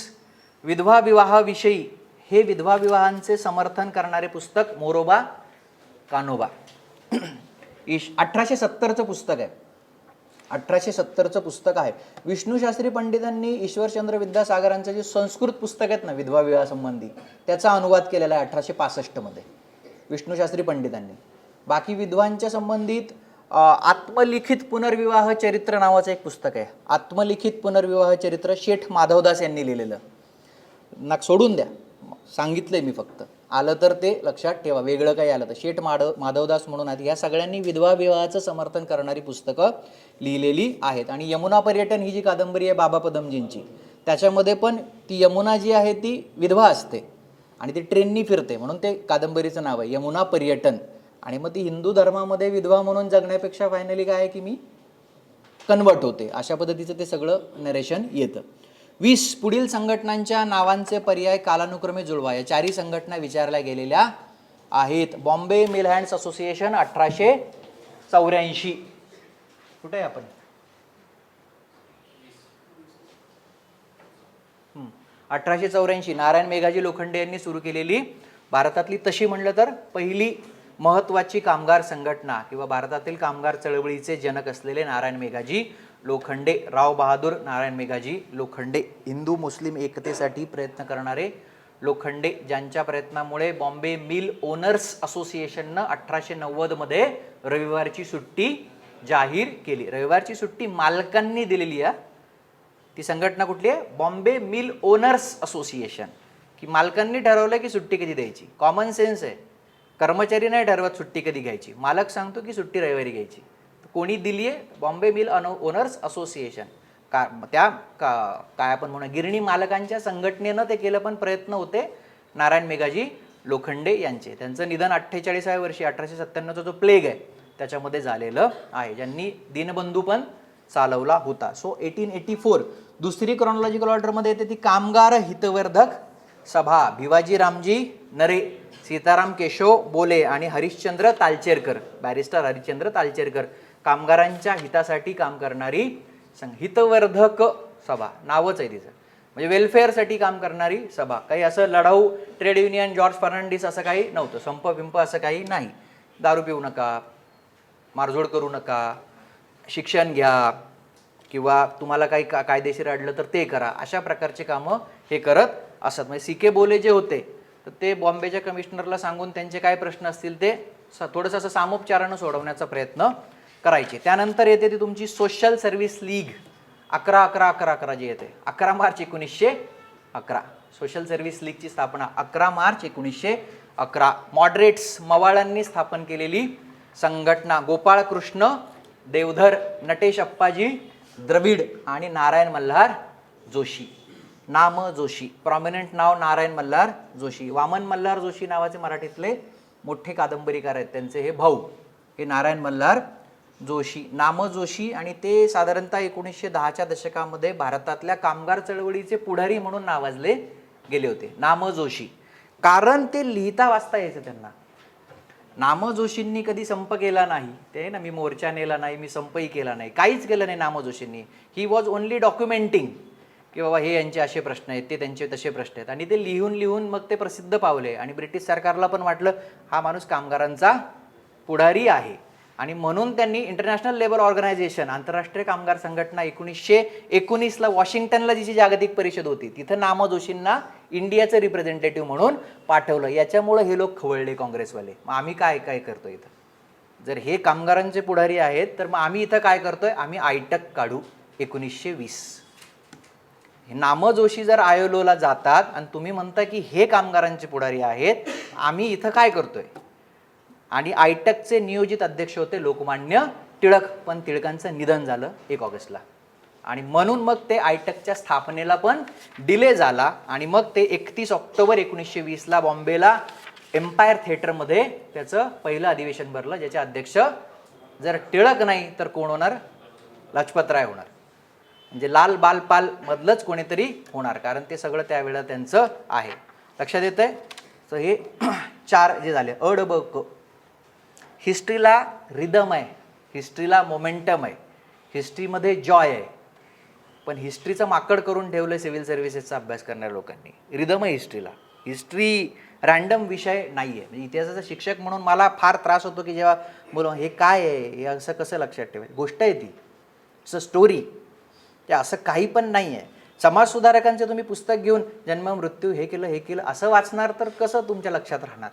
विधवा विवाहाविषयी, हे विधवा विवाहांचे समर्थन करणारे पुस्तक मोरोबा कानोबा. 1870चं पुस्तक आहे, 1870चं पुस्तक आहे. विष्णूशास्त्री पंडितांनी ईश्वरचंद्र विद्यासागरांचं जे संस्कृत पुस्तक आहेत ना विधवा विवाहासंबंधी, त्याचा अनुवाद केलेला आहे 1865 मध्ये विष्णूशास्त्री पंडितांनी. बाकी विधवांच्या संबंधित आत्मलिखित पुनर्विवाह चरित्र नावाचं एक पुस्तक आहे. आत्मलिखित पुनर्विवाह चरित्र शेठ माधवदास यांनी लिहिलेलं. सोडून द्या, सांगितलंय मी फक्त, आलं तर ते लक्षात ठेवा, वेगळं काही आलं तर. शेठ माधवदास म्हणून आहेत, ह्या सगळ्यांनी विधवा विवाहाचं समर्थन करणारी पुस्तकं लिहिलेली आहेत. आणि यमुना पर्यटन ही जी कादंबरी आहे बाबा पदमजींची, त्याच्यामध्ये पण ती यमुना जी आहे ती विधवा असते आणि ती ट्रेननी फिरते, म्हणून ते कादंबरीचं नाव आहे यमुना पर्यटन. आणि मग ती हिंदू धर्मामध्ये विधवा म्हणून जगण्यापेक्षा फायनली काय आहे की मी कन्वर्ट होते, अशा पद्धतीचं ते सगळं नरेशन येतं. 20 पुढील संघटनांच्या नावांचे पर्याय कालानुक्रमे जुळवा. या 4ही संघटना विचारल्या गेलेल्या आहेत. Bombay mill hands association 1884. कुठे आहे आपण? 1884 नारायण मेघाजी लोखंडे यांनी सुरू केलेली भारतातली तशी म्हणलं तर पहिली महत्त्वाची कामगार संघटना किंवा भारतातील कामगार चळवळीचे जनक असलेले नारायण मेघाजी लोखंडे, राव बहादूर नारायण मेघाजी लोखंडे, हिंदू मुस्लिम एकतेसाठी प्रयत्न करणारे लोखंडे, ज्यांच्या प्रयत्नामुळे बॉम्बे मिल ओनर्स असोसिएशननं 1890 मध्ये रविवारची सुट्टी जाहीर केली. रविवारची सुट्टी मालकांनी दिलेली आहे. ती संघटना कुठली आहे? Bombay mill owners association. की मालकांनी ठरवलं की सुट्टी कधी द्यायची. कॉमन सेन्स आहे. कर्मचारी नाही ठरवत सुट्टी कधी घ्यायची, मालक सांगतो की सुट्टी रविवारी घ्यायची. कोणी दिली आहे? Bombay mill owners association. काय आपण म्हणू, गिरणी मालकांच्या संघटनेनं ते केलं, पण प्रयत्न होते नारायण मेघाजी लोखंडे यांचे. त्यांचं निधन 48व्या वर्षी 1897चा जो प्लेग आहे त्याच्यामध्ये झालेलं आहे, ज्यांनी दीनबंधू पण चालवला होता. सो 1884 दुसरी क्रॉनॉलॉजिकल ऑर्डरमध्ये येते ती कामगार हितवर्धक सभा. भिवाजी रामजी नरे, सीताराम केशव बोले आणि हरिश्चंद्र तालचेरकर, बॅरिस्टर हरिश्चंद्र तालचेरकर, कामगारांच्या हितासाठी काम करणारी हितवर्धक सभा नावच आहे तिचं, म्हणजे वेलफेअरसाठी काम करणारी सभा. काही असं लढाऊ ट्रेड युनियन जॉर्ज फर्नांडिस असं काही नव्हतं. संप पिंप असं काही नाही. दारू पिऊ नका, मारझोड करू नका, शिक्षण घ्या, किंवा तुम्हाला काही कायदेशीर अडलं तर ते करा, अशा प्रकारचे कामं हे करत असत. म्हणजे सी के बोले जे होते तर ते बॉम्बेच्या कमिशनरला सांगून त्यांचे काय प्रश्न असतील ते थोडंसं असं सामोपचारानं सोडवण्याचा प्रयत्न करायचे. त्यानंतर येते ती तुमची सोशल सर्व्हिस लीग 11-11-11-11 जी येते, 11 मार्च 1911. सोशल सर्व्हिस लीगची स्थापना 11 मार्च 1911. मॉडरेट्स मवाळांनी स्थापन केलेली संघटना. गोपाळकृष्ण देवधर, नटेश अप्पाजी द्रविड आणि नारायण मल्हार जोशी. नाम जोशी, प्रॉमिनंट नाव नारायण मल्हार जोशी. वामन मल्हार जोशी नावाचे मराठीतले मोठे कादंबरीकार आहेत, त्यांचे हे भाऊ हे नारायण मल्हार जोशी. नाम जोशी, आणि ते साधारणतः 1910च्या दशकामध्ये भारतातल्या कामगार चळवळीचे पुढारी म्हणून नावाजले गेले होते. नाम जोशी, कारण ते लिहिता वाचता यायचं त्यांना. नाम जोशींनी कधी संप केला नाही, ते ना मी मोर्चा नेला नाही, मी संपही केला नाही, काहीच केलं नाही नाम जोशींनी. ही वॉज ओनली डॉक्युमेंटिंग की बाबा हे यांचे असे प्रश्न आहेत, ते त्यांचे तसे प्रश्न आहेत, आणि ते लिहून लिहून मग ते प्रसिद्ध पावले. आणि ब्रिटिश सरकारला पण वाटलं हा माणूस कामगारांचा पुढारी आहे, आणि म्हणून त्यांनी इंटरनॅशनल लेबर ऑर्गनायझेशन, आंतरराष्ट्रीय कामगार संघटना 1919ला वॉशिंग्टनला जिची जागतिक परिषद होती तिथं नाम जोशींना इंडियाचं रिप्रेझेंटेटिव्ह म्हणून पाठवलं. याच्यामुळं हे लोक खवळले काँग्रेसवाले. मग आम्ही काय काय करतोय इथं? जर हे कामगारांचे पुढारी आहेत तर मग आम्ही इथं काय करतोय? आम्ही आयटक काढू 1920. नाम जोशी जर आयोलोला जातात आणि तुम्ही म्हणता की हे कामगारांचे पुढारी आहेत, आम्ही इथं काय करतोय? आणि आयटकचे नियोजित अध्यक्ष होते लोकमान्य टिळक, पण टिळकांचं निधन झालं 1 ऑगस्टला, आणि म्हणून मग ते आयटकच्या स्थापनेला पण डिले झाला. आणि मग ते 31 ऑक्टोबर 1920ला बॉम्बेला एम्पायर थिएटरमध्ये त्याचं पहिलं अधिवेशन भरलं, ज्याचे अध्यक्ष जर टिळक नाही तर कोण होणार? लजपतराय होणार. म्हणजे लाल बाल पाल मधलंच कोणीतरी होणार, कारण ते सगळं त्यावेळेला त्यांचं आहे. लक्षात येत आहे? तर हे 4 जे झाले अ ड ब क. हिस्ट्रीला रिदम आहे, हिस्ट्रीला मोमेंटम आहे, हिस्ट्रीमध्ये जॉय आहे. पण हिस्ट्रीचं माकड करून ठेवलं सिव्हिल सर्व्हिसेसचा अभ्यास करणाऱ्या लोकांनी. रिदम आहे हिस्ट्रीला. हिस्ट्री रँडम विषय नाही आहे. म्हणजे इतिहासाचा शिक्षक म्हणून मला फार त्रास होतो की जेव्हा बोला हे काय आहे, हे असं कसं लक्षात ठेवायचं. गोष्ट आहे ती, इट्स अ स्टोरी. ते असं काही पण नाही आहे. समाजसुधारकांचे तुम्ही पुस्तक घेऊन जन्म मृत्यू हे केलं असं वाचणार तर कसं तुमच्या लक्षात राहणार.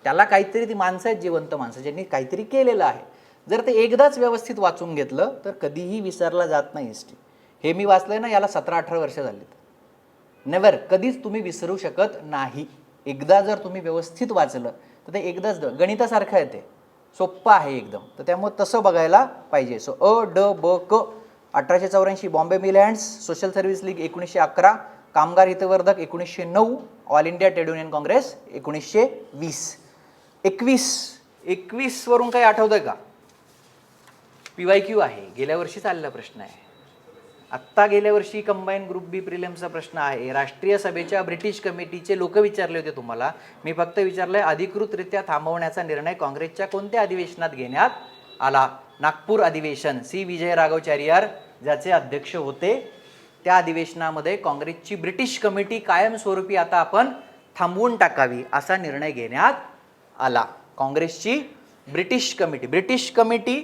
त्याला काहीतरी ती माणसं आहेत, जिवंत माणसं, ज्यांनी काहीतरी केलेलं आहे. जर ते एकदाच व्यवस्थित वाचून घेतलं तर कधीही विसरला जात नाही हिस्ट्री. हे मी वाचलंय ना, याला 17-18 वर्ष झालीत. नेव्हर, कधीच तुम्ही विसरू शकत नाही. एकदा जर तुम्ही व्यवस्थित वाचलं तर ते एकदाच गणितासारखं आहे, ते सोप्पं आहे एकदम. तर त्यामुळे तसं बघायला पाहिजे. सो अ ड ब क. 1884 Bombay mill अँड्स social service league 1911, कामगार हितवर्धक 1909, all India trade union Congress 1920. 21 वरून काही आठवतंय का? PYQ आहे, गेल्या वर्षी चाललेला प्रश्न आहे. आत्ता गेल्या वर्षी कंबाईन ग्रुप बी प्रिलिम्सचा प्रश्न आहे. राष्ट्रीय सभेच्या ब्रिटिश कमिटीचे लोक विचारले होते तुम्हाला. मी फक्त विचारलंय अधिकृतरित्या थांबवण्याचा निर्णय काँग्रेसच्या कोणत्या अधिवेशनात घेण्यात आला? नागपूर अधिवेशन. सी विजयराघवाचार्य ज्याचे अध्यक्ष होते. त्या अधिवेशनामध्ये काँग्रेसची ब्रिटिश कमिटी कायमस्वरूपी आता आपण थांबवून टाकावी असा निर्णय घेण्यात आला. काँग्रेसची ब्रिटिश कमिटी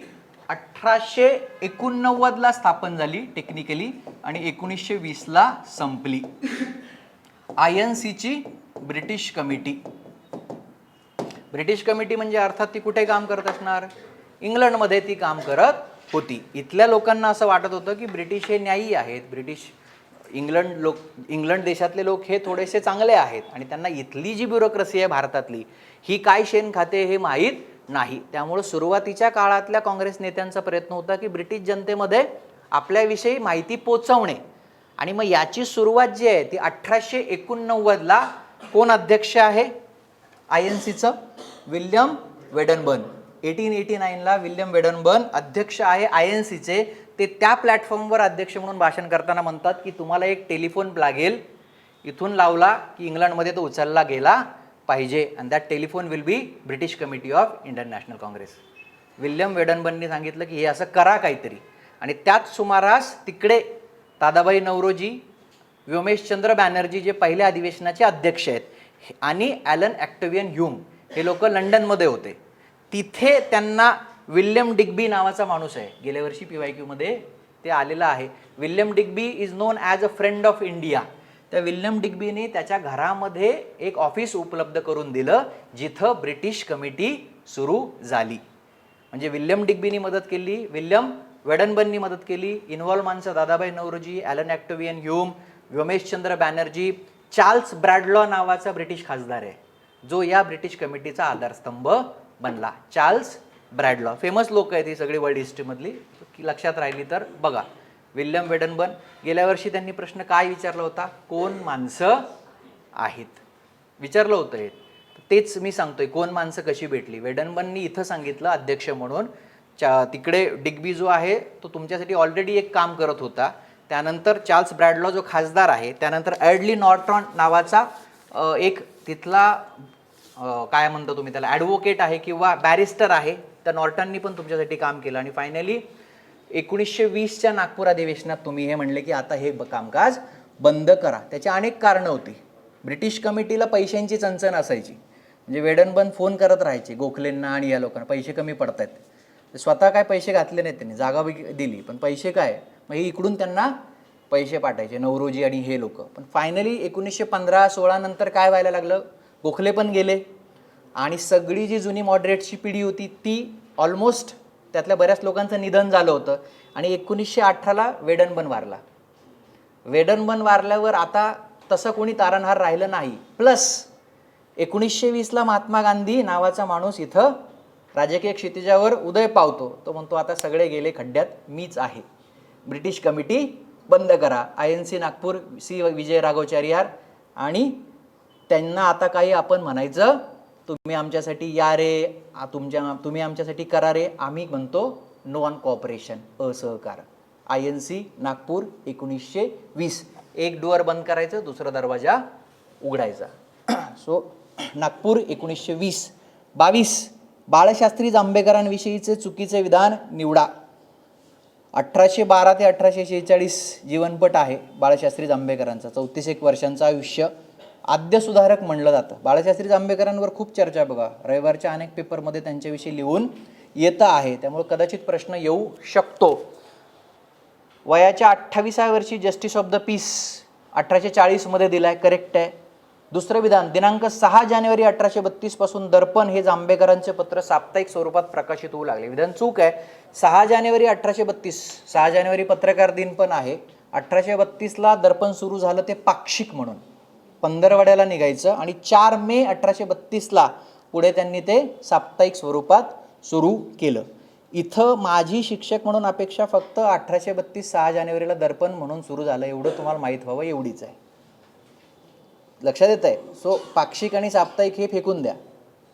1889ला स्थापन झाली टेक्निकली आणि 1920ला संपली. INCची ब्रिटिश कमिटी म्हणजे अर्थात ती कुठे काम करत असणार? इंग्लंडमध्ये ती काम करत होती. इथल्या लोकांना असं वाटत होतं की ब्रिटिश हे न्यायी आहेत, इंग्लंड देशातले लोक हे थोडेसे चांगले आहेत आणि त्यांना इथली जी ब्युरोक्रेसी आहे भारतातली ही काय शेण खाते हे माहीत नाही. त्यामुळे सुरुवातीच्या काळातल्या काँग्रेस नेत्यांचा प्रयत्न होता की ब्रिटिश जनतेमध्ये आपल्याविषयी माहिती पोचवणे. आणि मग याची सुरुवात जी आहे ती 1889ला कोण अध्यक्ष आहे INCचं? विल्यम वेडनबर्न. 1889ला विल्यम वेडनबर्न अध्यक्ष आहे INCचे. ते त्या प्लॅटफॉर्मवर अध्यक्ष म्हणून भाषण करताना म्हणतात की तुम्हाला एक टेलिफोन लागेल, इथून लावला की इंग्लंडमध्ये तो उचलला गेला पाहिजे, and that telephone will be British committee of Indian National Congress. William वेडनबर्ननी सांगितलं की हे असं करा काहीतरी. आणि त्याच सुमारास तिकडे दादाभाई नौरोजी, व्योमेशचंद्र बॅनर्जी जे पहिल्या अधिवेशनाचे अध्यक्ष आहेत, आणि ॲलन ॲक्टवियन ह्यूम हे लोक लंडनमध्ये होते. तिथे त्यांना विल्यम डिग्बी नावाचा माणूस आहे, गेल्या वर्षी PYQमध्ये ते आलेलं आहे. William Digby is non as a friend of India. त्या विल्यम डिग्बीने त्याच्या घरामध्ये एक ऑफिस उपलब्ध करून दिलं जिथं ब्रिटिश कमिटी सुरू झाली. म्हणजे विल्यम डिग्बीनी मदत केली, विल्यम वेडनबर्ननी मदत केली. इन्व्हॉल्व माणसं Dadabhai Naoroji, Allan Octavian Hume, Womeshchandra Banerjee. Charles Bradlaugh नावाचा ब्रिटिश खासदार आहे जो या ब्रिटिश कमिटीचा आधारस्तंभ बनला. Charles Bradlaugh. फेमस लोक आहेत ही सगळी वर्ल्ड हिस्ट्रीमधली, लक्षात राहिली तर बघा. विल्यम वेडनबर्न. गेल्या वर्षी त्यांनी प्रश्न काय विचारला होता? कोण माणसं आहेत विचारलं होतं. हे तेच मी सांगतोय, कोण माणसं कशी भेटली. वेडनबर्ननी इथं सांगितलं अध्यक्ष म्हणून. तिकडे डिग्बी जो आहे तो तुमच्यासाठी ऑलरेडी एक काम करत होता. त्यानंतर चार्ल्स ब्रॅडलॉ जो खासदार आहे, त्यानंतर ॲडली नॉर्टन नावाचा एक तिथला काय म्हणतो तुम्ही त्याला, ॲडव्होकेट आहे किंवा बॅरिस्टर आहे. त्या नॉर्टननी पण तुमच्यासाठी काम केलं. आणि फायनली 1920च्या नागपूर अधिवेशनात तुम्ही हे म्हणले की आता हे कामकाज बंद करा. त्याची अनेक कारणं होती. ब्रिटिश कमिटीला पैशांची चणचण असायची. म्हणजे वेडनबर्न फोन करत राहायचे गोखलेंना आणि या लोकांना, पैसे कमी पडत आहेत. स्वतः काय पैसे घातले नाहीत त्यांनी, जागा दिली पण पैसे काय, मग हे इकडून त्यांना पैसे पाठायचे नौरोजी आणि हे लोक. पण फायनली 1915-16 नंतर काय व्हायला लागलं, गोखले पण गेले आणि सगळी जी जुनी मॉडरेटची पिढी होती ती ऑलमोस्ट, त्यातल्या बऱ्याच लोकांचं निधन झालं होतं. आणि 1918ला वेडनबर्न वारल्यावर आता तसं कोणी तारणहार राहिलं नाही. प्लस 1920ला महात्मा गांधी नावाचा माणूस इथं राजकीय क्षितिजावर उदय पावतो. तो म्हणतो आता सगळे गेले खड्ड्यात, मीच आहे, ब्रिटिश कमिटी बंद करा. INC नागपूर, सी विजयराघवाचार्य, आणि त्यांना आता काही आपण म्हणायचं, तुम्ही आमच्यासाठी या रे, तुम्ही आमच्यासाठी करा रे. आम्ही म्हणतो नॉन कॉपरेशन, असहकार. INC नागपूर 1920. एक डोअर बंद करायचं, दुसरा दरवाजा उघडायचा. सो नागपूर 1920. 22 बाळशास्त्री जांभेकरांविषयीचे चुकीचे विधान निवडा. 1812 ते 1846 जीवनपट आहे बाळशास्त्री जांभेकरांचा. 34 वर्षांचं आयुष्य. आद्य सुधारक म्हणलं जातं. बाळशास्त्री जांभेकरांवर खूप चर्चा बघा, रविवारच्या अनेक पेपरमध्ये त्यांच्याविषयी लिहून येतं आहे, त्यामुळे कदाचित प्रश्न येऊ शकतो. वयाच्या 28व्या वर्षी जस्टिस ऑफ द पीस 1840 मध्ये दिलाय, करेक्ट आहे. दुसरं विधान, दिनांक 6 जानेवारी 1832 पासून दर्पण हे जांभेकरांचे पत्र साप्ताहिक स्वरूपात प्रकाशित होऊ लागले. विधान चूक आहे. 6 जानेवारी 1832, 6 जानेवारी पत्रकार दिन पण आहे. 1832ला दर्पण सुरू झालं ते पाक्षिक म्हणून, पंधरवड्याला निघायचं, आणि 4 मे 1832ला पुढे त्यांनी ते साप्ताहिक स्वरूपात सुरू केलं. इथं माझी शिक्षक म्हणून अपेक्षा फक्त 1832 6 जानेवारीला दर्पण म्हणून सुरू झालं एवढं तुम्हाला माहीत व्हावं एवढीच आहे. लक्षात येत आहे. सो पाक्षिक आणि साप्ताहिक हे फेकून द्या,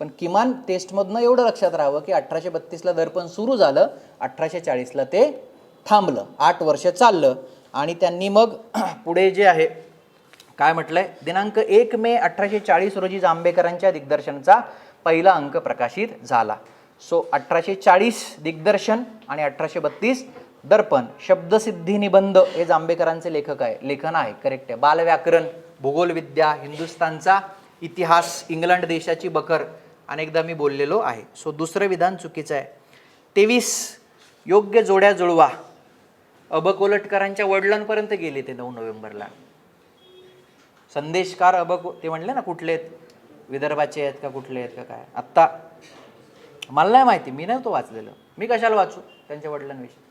पण किमान टेस्टमधनं एवढं लक्षात राहावं की 1832ला दर्पण सुरू झालं, 1840ला ते थांबलं, 8 वर्ष चाललं. आणि त्यांनी मग पुढे जे आहे काय म्हटलंय, दिनांक 1 मे 1840 रोजी जांभेकरांच्या दिग्दर्शनचा पहिला अंक प्रकाशित झाला. सो 1840 दिग्दर्शन आणि 1832 दर्पण. शब्दसिद्धी निबंध हे जांभेकरांचे लेखन आहे, करेक्ट आहे. बालव्याकरण, भूगोलविद्या, हिंदुस्थानचा इतिहास, इंग्लंड देशाची बखर अनेकदा मी बोललेलो आहे. सो दुसरं विधान चुकीचं आहे. 23 योग्य जोड्या जुळवा. कोलटकरांच्या वडिलांपर्यंत गेले ते 9 नोव्हेंबरला. संदेशकार ते म्हणले ना कुठले आहेत, विदर्भाचे आहेत का कुठले आहेत का काय, आत्ता मला नाही माहिती, मी नाही तो वाचलेलं, मी कशाला वाचू त्यांच्या वडिलांविषयी.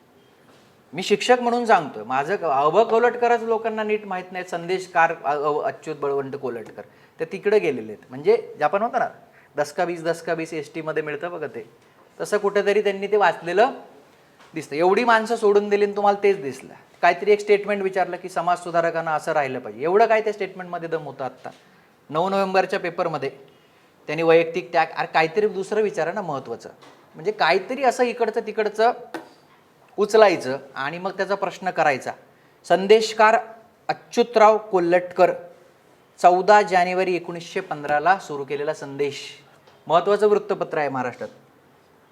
मी शिक्षक म्हणून सांगतोय, माझं कोलटकरच लोकांना नीट माहीत नाही. संदेशकार अच्युत बळवंत कोलटकर ते तिकडे गेलेले आहेत. म्हणजे जे आपण होतं ना दसका 20 ST मध्ये मिळतं बघा, ते तसं कुठेतरी त्यांनी ते वाचलेलं दिसतं. एवढी माणसं सोडून दिली आणि तुम्हाला तेच दिसलं. काहीतरी एक स्टेटमेंट विचारलं की समाज सुधारकांना असं राहिलं पाहिजे, एवढं काय त्या स्टेटमेंटमध्ये दम होतं. आत्ता 9 नोव्हेंबरच्या पेपरमध्ये त्यांनी वैयक्तिक त्याग, अरे काहीतरी दुसरं विचारा ना महत्त्वाचं, म्हणजे काहीतरी असं इकडचं तिकडचं उचलायचं आणि मग त्याचा प्रश्न करायचा. संदेशकार अच्युतराव कोल्हटकर 14 जानेवारी 1915ला सुरू केलेला संदेश, महत्त्वाचं वृत्तपत्र आहे महाराष्ट्रात.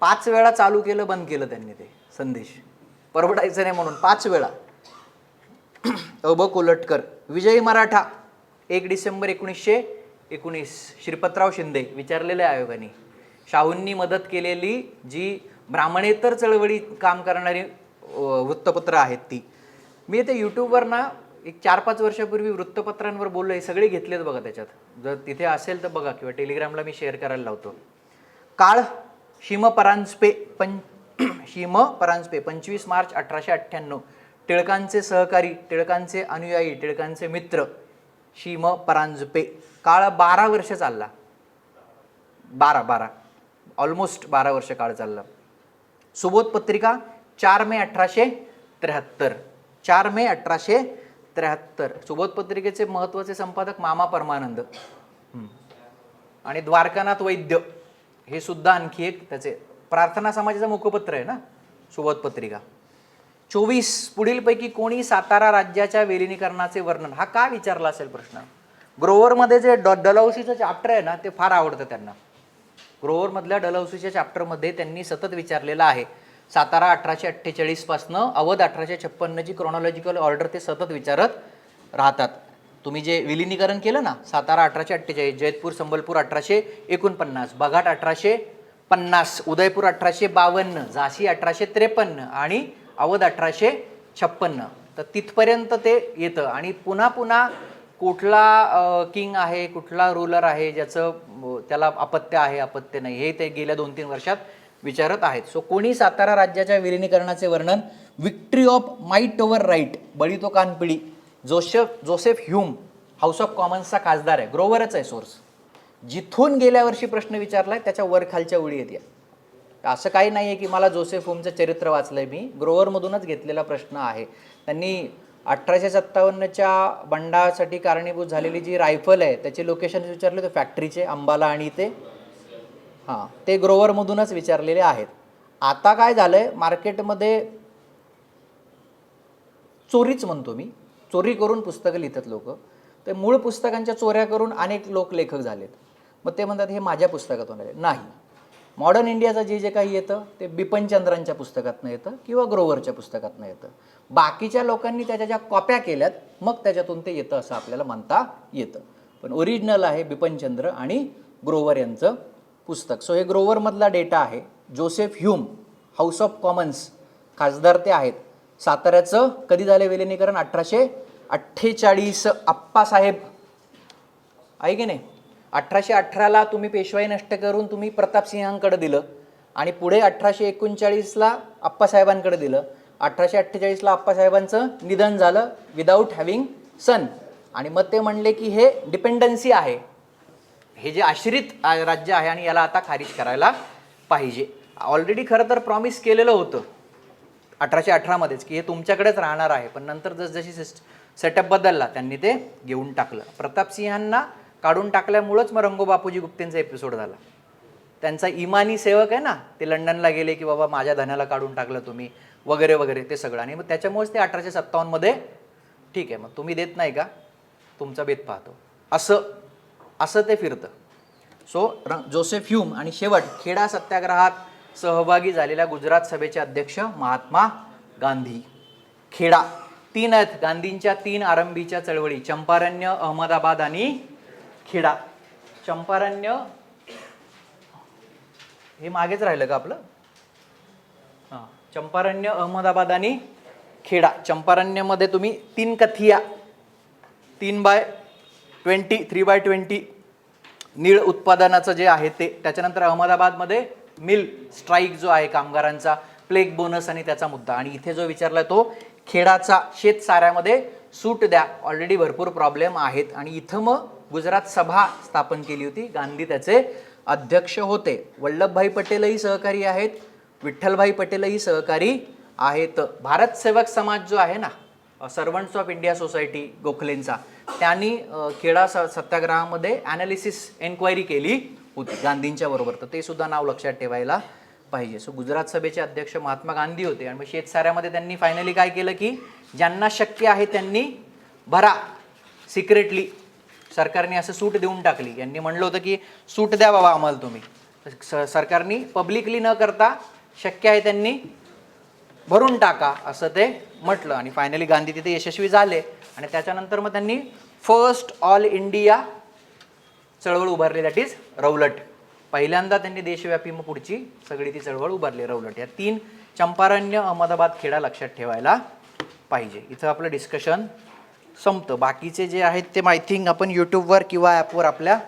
5 वेळा चालू केलं, बंद केलं त्यांनी ते संदेश, परवडायचं नाही म्हणून 5 वेळा. कोल्हटकर. विजयी मराठा 1 डिसेंबर 1919 श्रीपतराव शिंदे, विचारलेलं आहे आयोगाने. शाहूंनी मदत केलेली जी ब्राह्मणेतर चळवळी काम करणारी वृत्तपत्र आहेत ती. मी ते यूट्यूबवर ना एक 4-5 वर्षापूर्वी वृत्तपत्रांवर बोललो, हे सगळे घेतलेत बघा त्याच्यात, जर तिथे असेल तर बघा, किंवा टेलिग्रामला मी शेअर करायला लावतो. काळ शिमपरांजपे 25 मार्च 1898. टिळकांचे सहकारी, टिळकांचे अनुयायी, टिळकांचे मित्र शिमपरांजपे. काळ 12 वर्ष चालला, 12 ऑलमोस्ट 12 वर्ष काळ चालला. सुबोध पत्रिका 4 मे 1873. 4 मे 1873. सुबोध पत्रिकेचे महत्त्वाचे संपादक मामा परमानंद आणि द्वारकानाथ वैद्य, हे सुद्धा आणखी एक त्याचे. प्रार्थना समाजाचं मुखपत्र आहे ना सुबोध पत्रिका. 24 पुढीलपैकी कोणी सातारा राज्याच्या विलिनीकरणाचे वर्णन, हा का विचारला असेल प्रश्न. ग्रोव्हरमध्ये जे डलहौसीचं चॅप्टर आहे ना ते फार आवडतं त्यांना. ग्रोव्हरमधल्या डलहौसीच्या चॅप्टरमध्ये त्यांनी सतत विचारलेलं आहे. सातारा 1848 पासनं अवध 1856ची क्रोनॉलॉजिकल ऑर्डर ते सतत विचारत राहतात. तुम्ही जे विलिनीकरण केलं ना, सातारा 1848, जैतपूर संबलपूर 1849, बघाट 1850, उदयपूर 1852, झाशी 1853 आणि अवध 1856, तर तिथपर्यंत ते येतं. आणि पुन्हा पुन्हा कुठला किंग आहे, कुठला रूलर आहे ज्याचं त्याला अपत्य आहे अपत्य नाही, हे ते गेल्या 2-3 वर्षात विचारत आहेत. सो कोणी सातारा राज्याच्या विलिनीकरणाचे वर्णन. Victory of might over right, बळी तो कानपिळी, जोसेफ ह्यूम, हाऊस ऑफ कॉमन्सचा खासदार आहे, ग्रोव्हरच आहे सोर्स. जिथून गेल्या वर्षी प्रश्न विचारलाय त्याच्या वर खालच्या ओळी येते. असं काही नाही आहे की मला जोसेफ ह्यूमचं चरित्र वाचलंय मी, ग्रोव्हरमधूनच घेतलेला प्रश्न आहे. त्यांनी 1857च्या बंडासाठी कारणीभूत झालेली जी रायफल आहे त्याचे लोकेशन विचारले होते, फॅक्टरीचे अंबाला आणि ते ते ग्रोव्हरमधूनच विचारलेले आहेत. आता काय झालंय मार्केटमध्ये चोरीच म्हणतो मी, चोरी करून पुस्तकं लिहितात लोक. ते मूळ पुस्तकांच्या चोऱ्या करून अनेक लोक लेखक झालेत. मग ते म्हणतात हे माझ्या पुस्तकातून आले. नाही, मॉडर्न इंडियाचं जे जे काही येतं ते बिपनचंद्रांच्या पुस्तकातनं येतं किंवा ग्रोवरच्या पुस्तकातनं येतं. बाकीच्या लोकांनी त्याच्या ज्या कॉप्या केल्यात मग त्याच्यातून ते येतं असं आपल्याला म्हणता येतं. पण ओरिजिनल आहे बिपनचंद्र आणि ग्रोवर यांचं पुस्तक. सो हे ग्रोवरमधला डेटा आहे. Joseph Hume, house of Commons, खासदार ते आहेत. साताऱ्याचं कधी झाले विलिनीकरण? 1848. आप्पासाहेब आहे की नाही, 1818ला तुम्ही पेशवाई नष्ट करून तुम्ही प्रतापसिंहांकडे दिलं आणि पुढे 1839ला आप्पासाहेबांकडे दिलं. 1848ला आप्पासाहेबांचं निधन झालं विदाऊट हॅव्हिंग सन. आणि मग ते म्हणले की हे डिपेंडन्सी आहे, हे जे आश्रित राज्य आहे आणि याला आता खारिज करायला पाहिजे. ऑलरेडी खरं तर प्रॉमिस केलेलं होतं 1818मध्येच की हे तुमच्याकडेच राहणार आहे. पण नंतर जसजशी सेटअप बदलला त्यांनी ते घेऊन टाकलं. प्रतापसिंहांना काढून टाकल्यामुळंच मग रंगो बापूजी गुप्तेंचा एपिसोड झाला. त्यांचा इमानी सेवक आहे ना, ते लंडनला गेले की बाबा माझ्या धनाला काढून टाकलं तुम्ही वगैरे वगैरे ते सगळं. आणि मग त्याच्यामुळेच ते 1857मध्ये ठीक आहे मग तुम्ही देत नाही का, तुमचा बेत पाहतो असं ते फिरतं. सो जोसेफ ह्यूम आणि शेवट खेडा सत्याग्रहात सहभागी झालेल्या गुजरात सभेचे अध्यक्ष महात्मा गांधी. खेडा 3 आहेत गांधींच्या 3 आरंभीच्या चळवळी, चंपारण्य, अहमदाबाद आणि खेडा. चंपारण्य हे मागेच राहिलं का आपलं? हां, चंपारण्य, अहमदाबाद आणि खेडा. चंपारण्यमध्ये तुम्ही 3 कथिया 3/20 3/20 नीळ उत्पादनाचं जे आहे ते. त्याच्यानंतर अहमदाबादमध्ये मिल स्ट्राईक जो आहे कामगारांचा, प्लेग बोनस आणि त्याचा मुद्दा. आणि इथे जो विचारला तो खेडाचा शेत साऱ्यामध्ये सूट द्या, ऑलरेडी भरपूर प्रॉब्लेम आहेत. आणि इथं मग गुजरात सभा स्थापन केली होती, गांधी त्याचे अध्यक्ष होते. वल्लभभाई पटेलही सहकारी आहेत, विठ्ठलभाई पटेलही सहकारी आहेत. भारत सेवक समाज जो आहे ना, सर्वंट्स ऑफ इंडिया सोसायटी गोखलेंचा, त्यांनी खेडा सत्याग्रहामध्ये ॲनालिसिस एन्क्वायरी केली होती गांधींच्या बरोबर. तर ते सुद्धा नाव लक्षात ठेवायला पाहिजे. सो गुजरात सभेचे अध्यक्ष महात्मा गांधी होते. आणि मग शेतसाऱ्यामध्ये त्यांनी फायनली काय केलं की ज्यांना शक्य आहे त्यांनी भरा सिक्रेटली. सरकारने असं सूट देऊन टाकली. यांनी म्हणलं होतं की सूट द्या बाबा आम्हाला तुम्ही. सरकारने पब्लिकली न करता शक्य आहे त्यांनी भरून टाका असं ते म्हटलं. आणि फायनली गांधी तिथे यशस्वी झाले. आणि त्याच्यानंतर मग त्यांनी फर्स्ट ऑल इंडिया चळवळ उभारली, दॅट इज रौलट. पहिल्यांदा त्यांनी देशव्यापी मग पुढची सगळी ती चळवळ उभारली रौलट. या 3 चंपारण्य, अहमदाबाद, खेडा लक्षात ठेवायला पाहिजे. इथं आपलं डिस्कशन संपतं. बाकीचे जे आहेत ते आय थिंक आपण यूट्यूबवर किंवा ॲपवर आपल्या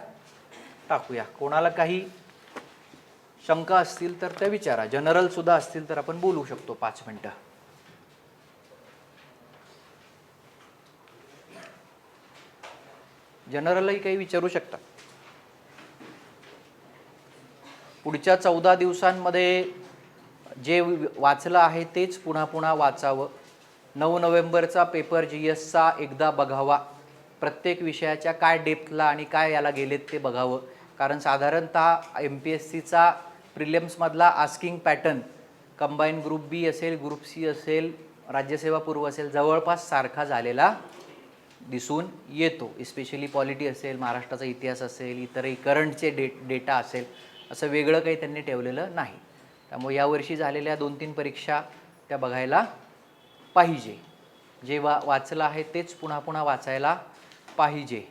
टाकूया. कोणाला काही शंका असतील तर त्या विचारा, जनरल सुद्धा असतील तर आपण बोलू शकतो 5 मिनिटं. जनरलही काही विचारू शकता. पुढच्या 14 दिवसांमध्ये जे वाचलं आहे तेच पुन्हा पुन्हा वाचावं. 9 नोव्हेंबरचा पेपर GSचा एकदा बघावा. प्रत्येक विषयाच्या काय डेप्थला आणि काय याला गेलेत ते बघावं. कारण साधारणतः MPSCचा प्रिलिम्समधला आस्किंग पॅटर्न कंबाईन ग्रुप बी असेल, ग्रुप सी असेल, राज्यसेवा पूर्व असेल, जवळपास सारखा झालेला दिसून येतो. इस्पेशली पॉलिटी असेल, महाराष्ट्राचा इतिहास असेल, इतरही करंटचे डेटा असेल, असं वेगळं काही त्यांनी ठेवलेलं नाही. त्यामुळे यावर्षी झालेल्या 2-3 परीक्षा त्या बघायला पाहिजे. जे वाचलं आहे तेच पुन्हा पुन्हा वाचायला पाहिजे.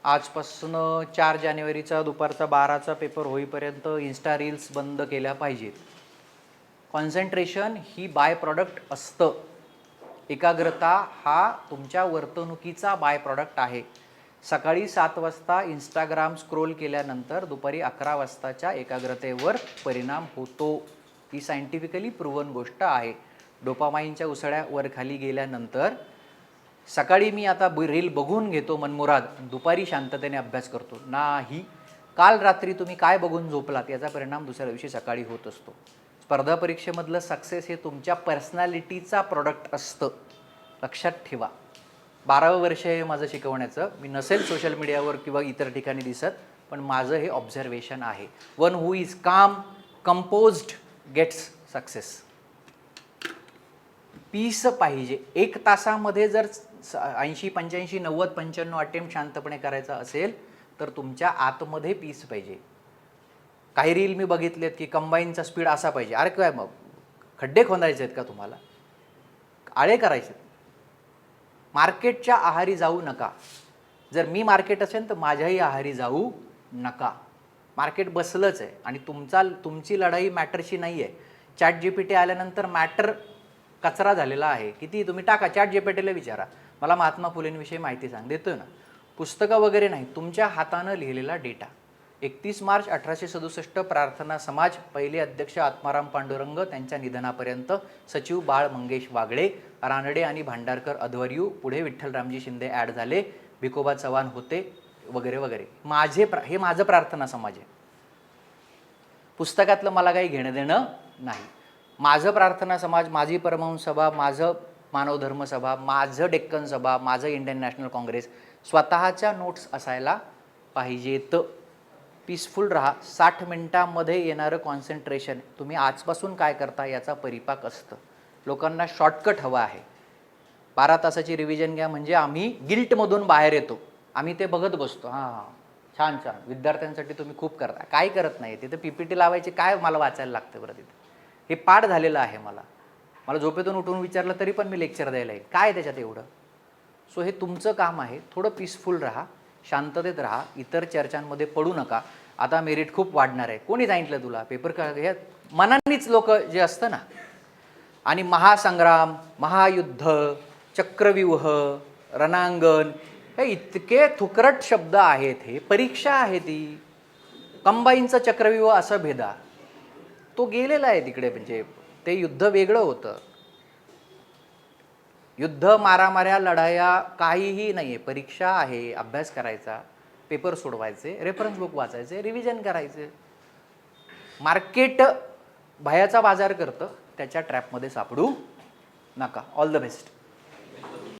आजपासून 4 जानेवारीचा दुपारचा 12चा पेपर होईपर्यंत इन्स्टा रील्स बंद केल्या पाहिजेत. कॉन्सन्ट्रेशन ही बाय प्रॉडक्ट असतं. एकाग्रता हा तुमच्या वर्तणुकीचा बाय प्रॉडक्ट आहे. सकाळी 7 वाजता इंस्टाग्राम स्क्रोल केल्यानंतर दुपारी 11 वाजताच्या एकाग्रतेवर परिणाम होतो. ही सायंटिफिकली प्रूव्हन गोष्ट आहे. डोपामाइनच्या उसळ्या वर खाली गेल्यानंतर सकाळी मी आता रील बघून घेतो मनमुराद, दुपारी शांततेने अभ्यास करतो नाही. काल रात्री तुम्ही काय बघून झोपलात याचा परिणाम दुसऱ्या दिवशी सकाळी होत असतो. स्पर्धा परीक्षेमधलं सक्सेस हे तुमच्या पर्सनॅलिटीचा प्रोडक्ट असतं, लक्षात ठेवा. 12वं वर्ष आहे माझं शिकवण्याचं. मी नसेल सोशल मीडियावर किंवा इतर ठिकाणी दिसत, पण माझं हे ऑब्झर्वेशन आहे. वन हू इज काम, कंपोज्ड गेट्स सक्सेस. पीस पाहिजे. 1 तासामध्ये जर 80 85 90 95 अटेम्प्ट शांतपणे करायचा असेल तर तुमच्या आतमध्ये पीस पाहिजे. काही रील मी बघितलेत की कंबाईनचा स्पीड असा पाहिजे. अरे काय मग खड्डे खोदायचे आहेत का तुम्हाला? आळे करायचे? मार्केटच्या आहारी जाऊ नका. जर मी मार्केट असेल तर माझ्याही आहारी जाऊ नका. मार्केट बसलंच आहे आणि तुमची लढाई मॅटरशी नाही आहे. ChatGPT आल्यानंतर मॅटर कचरा झालेला आहे. किती तुम्ही टाका, ChatGPTला विचारा मला महात्मा फुलेंविषयी माहिती सांग, देतोय ना. पुस्तकं वगैरे नाही, तुमच्या हातानं लिहिलेला डेटा. 31 मार्च 1867 प्रार्थना समाज, पहिले अध्यक्ष आत्माराम पांडुरंग, त्यांच्या निधनापर्यंत सचिव बाळ मंगेश वागळे, रानडे आणि भांडारकर अध्वर्यू, पुढे विठ्ठलरामजी शिंदे ॲड झाले, भिकोबा चव्हाण होते वगैरे वगैरे. हे माझं प्रार्थना समाज आहे. पुस्तकातलं मला काही घेणं देणं नाही. माझं प्रार्थना समाज, माझी परमहंस सभा, माझं मानव धर्म सभा, माझं डेक्कन सभा, माझं इंडियन नॅशनल काँग्रेस, स्वतःच्या नोट्स असायला पाहिजेत. पीसफुल राहा. 60 मिनिटांमध्ये येणारं कॉन्सन्ट्रेशन तुम्ही आजपासून काय करता याचा परिपाक असतं. लोकांना शॉर्टकट हवा आहे. 12 तासाची रिव्हिजन घ्या म्हणजे आम्ही गिल्टमधून बाहेर येतो. आम्ही ते बघत बसतो. हां छान छान, विद्यार्थ्यांसाठी तुम्ही खूप करता. काय करत नाही, तिथं PPT लावायची, काय मला वाचायला लागतं बरं तिथं. हे पाठ झालेलं आहे. मला झोपेतून उठून विचारलं तरी पण मी लेक्चर द्यायला आहे. काय त्याच्यात एवढं? सो हे तुमचं काम आहे. थोडं पीसफुल राहा, शांततेत राहा, इतर चर्चांमध्ये पडू नका. आता मेरिट खूप वाढणार आहे. कोणी सांगितलं तुला? पेपर का हे मनानेच लोक जे असतं ना. आणि महासंग्राम, महायुद्ध, चक्रव्यूह, रणांगण, हे इतके थुकरट शब्द आहेत. हे परीक्षा आहे ती. कंबाईनचं चक्रव्यूह असं भेदा, तो गेलेला आहे तिकडे. म्हणजे ते युद्ध वेगळं होतं. युद्ध, मारामाऱ्या, लढाया काहीही नाही आहे. परीक्षा आहे, अभ्यास करायचा, पेपर सोडवायचे, रेफरन्स बुक वाचायचे, रिव्हिजन करायचे. मार्केट भयाचा बाजार करतं, त्याच्या ट्रॅपमध्ये सापडू नका. All the best.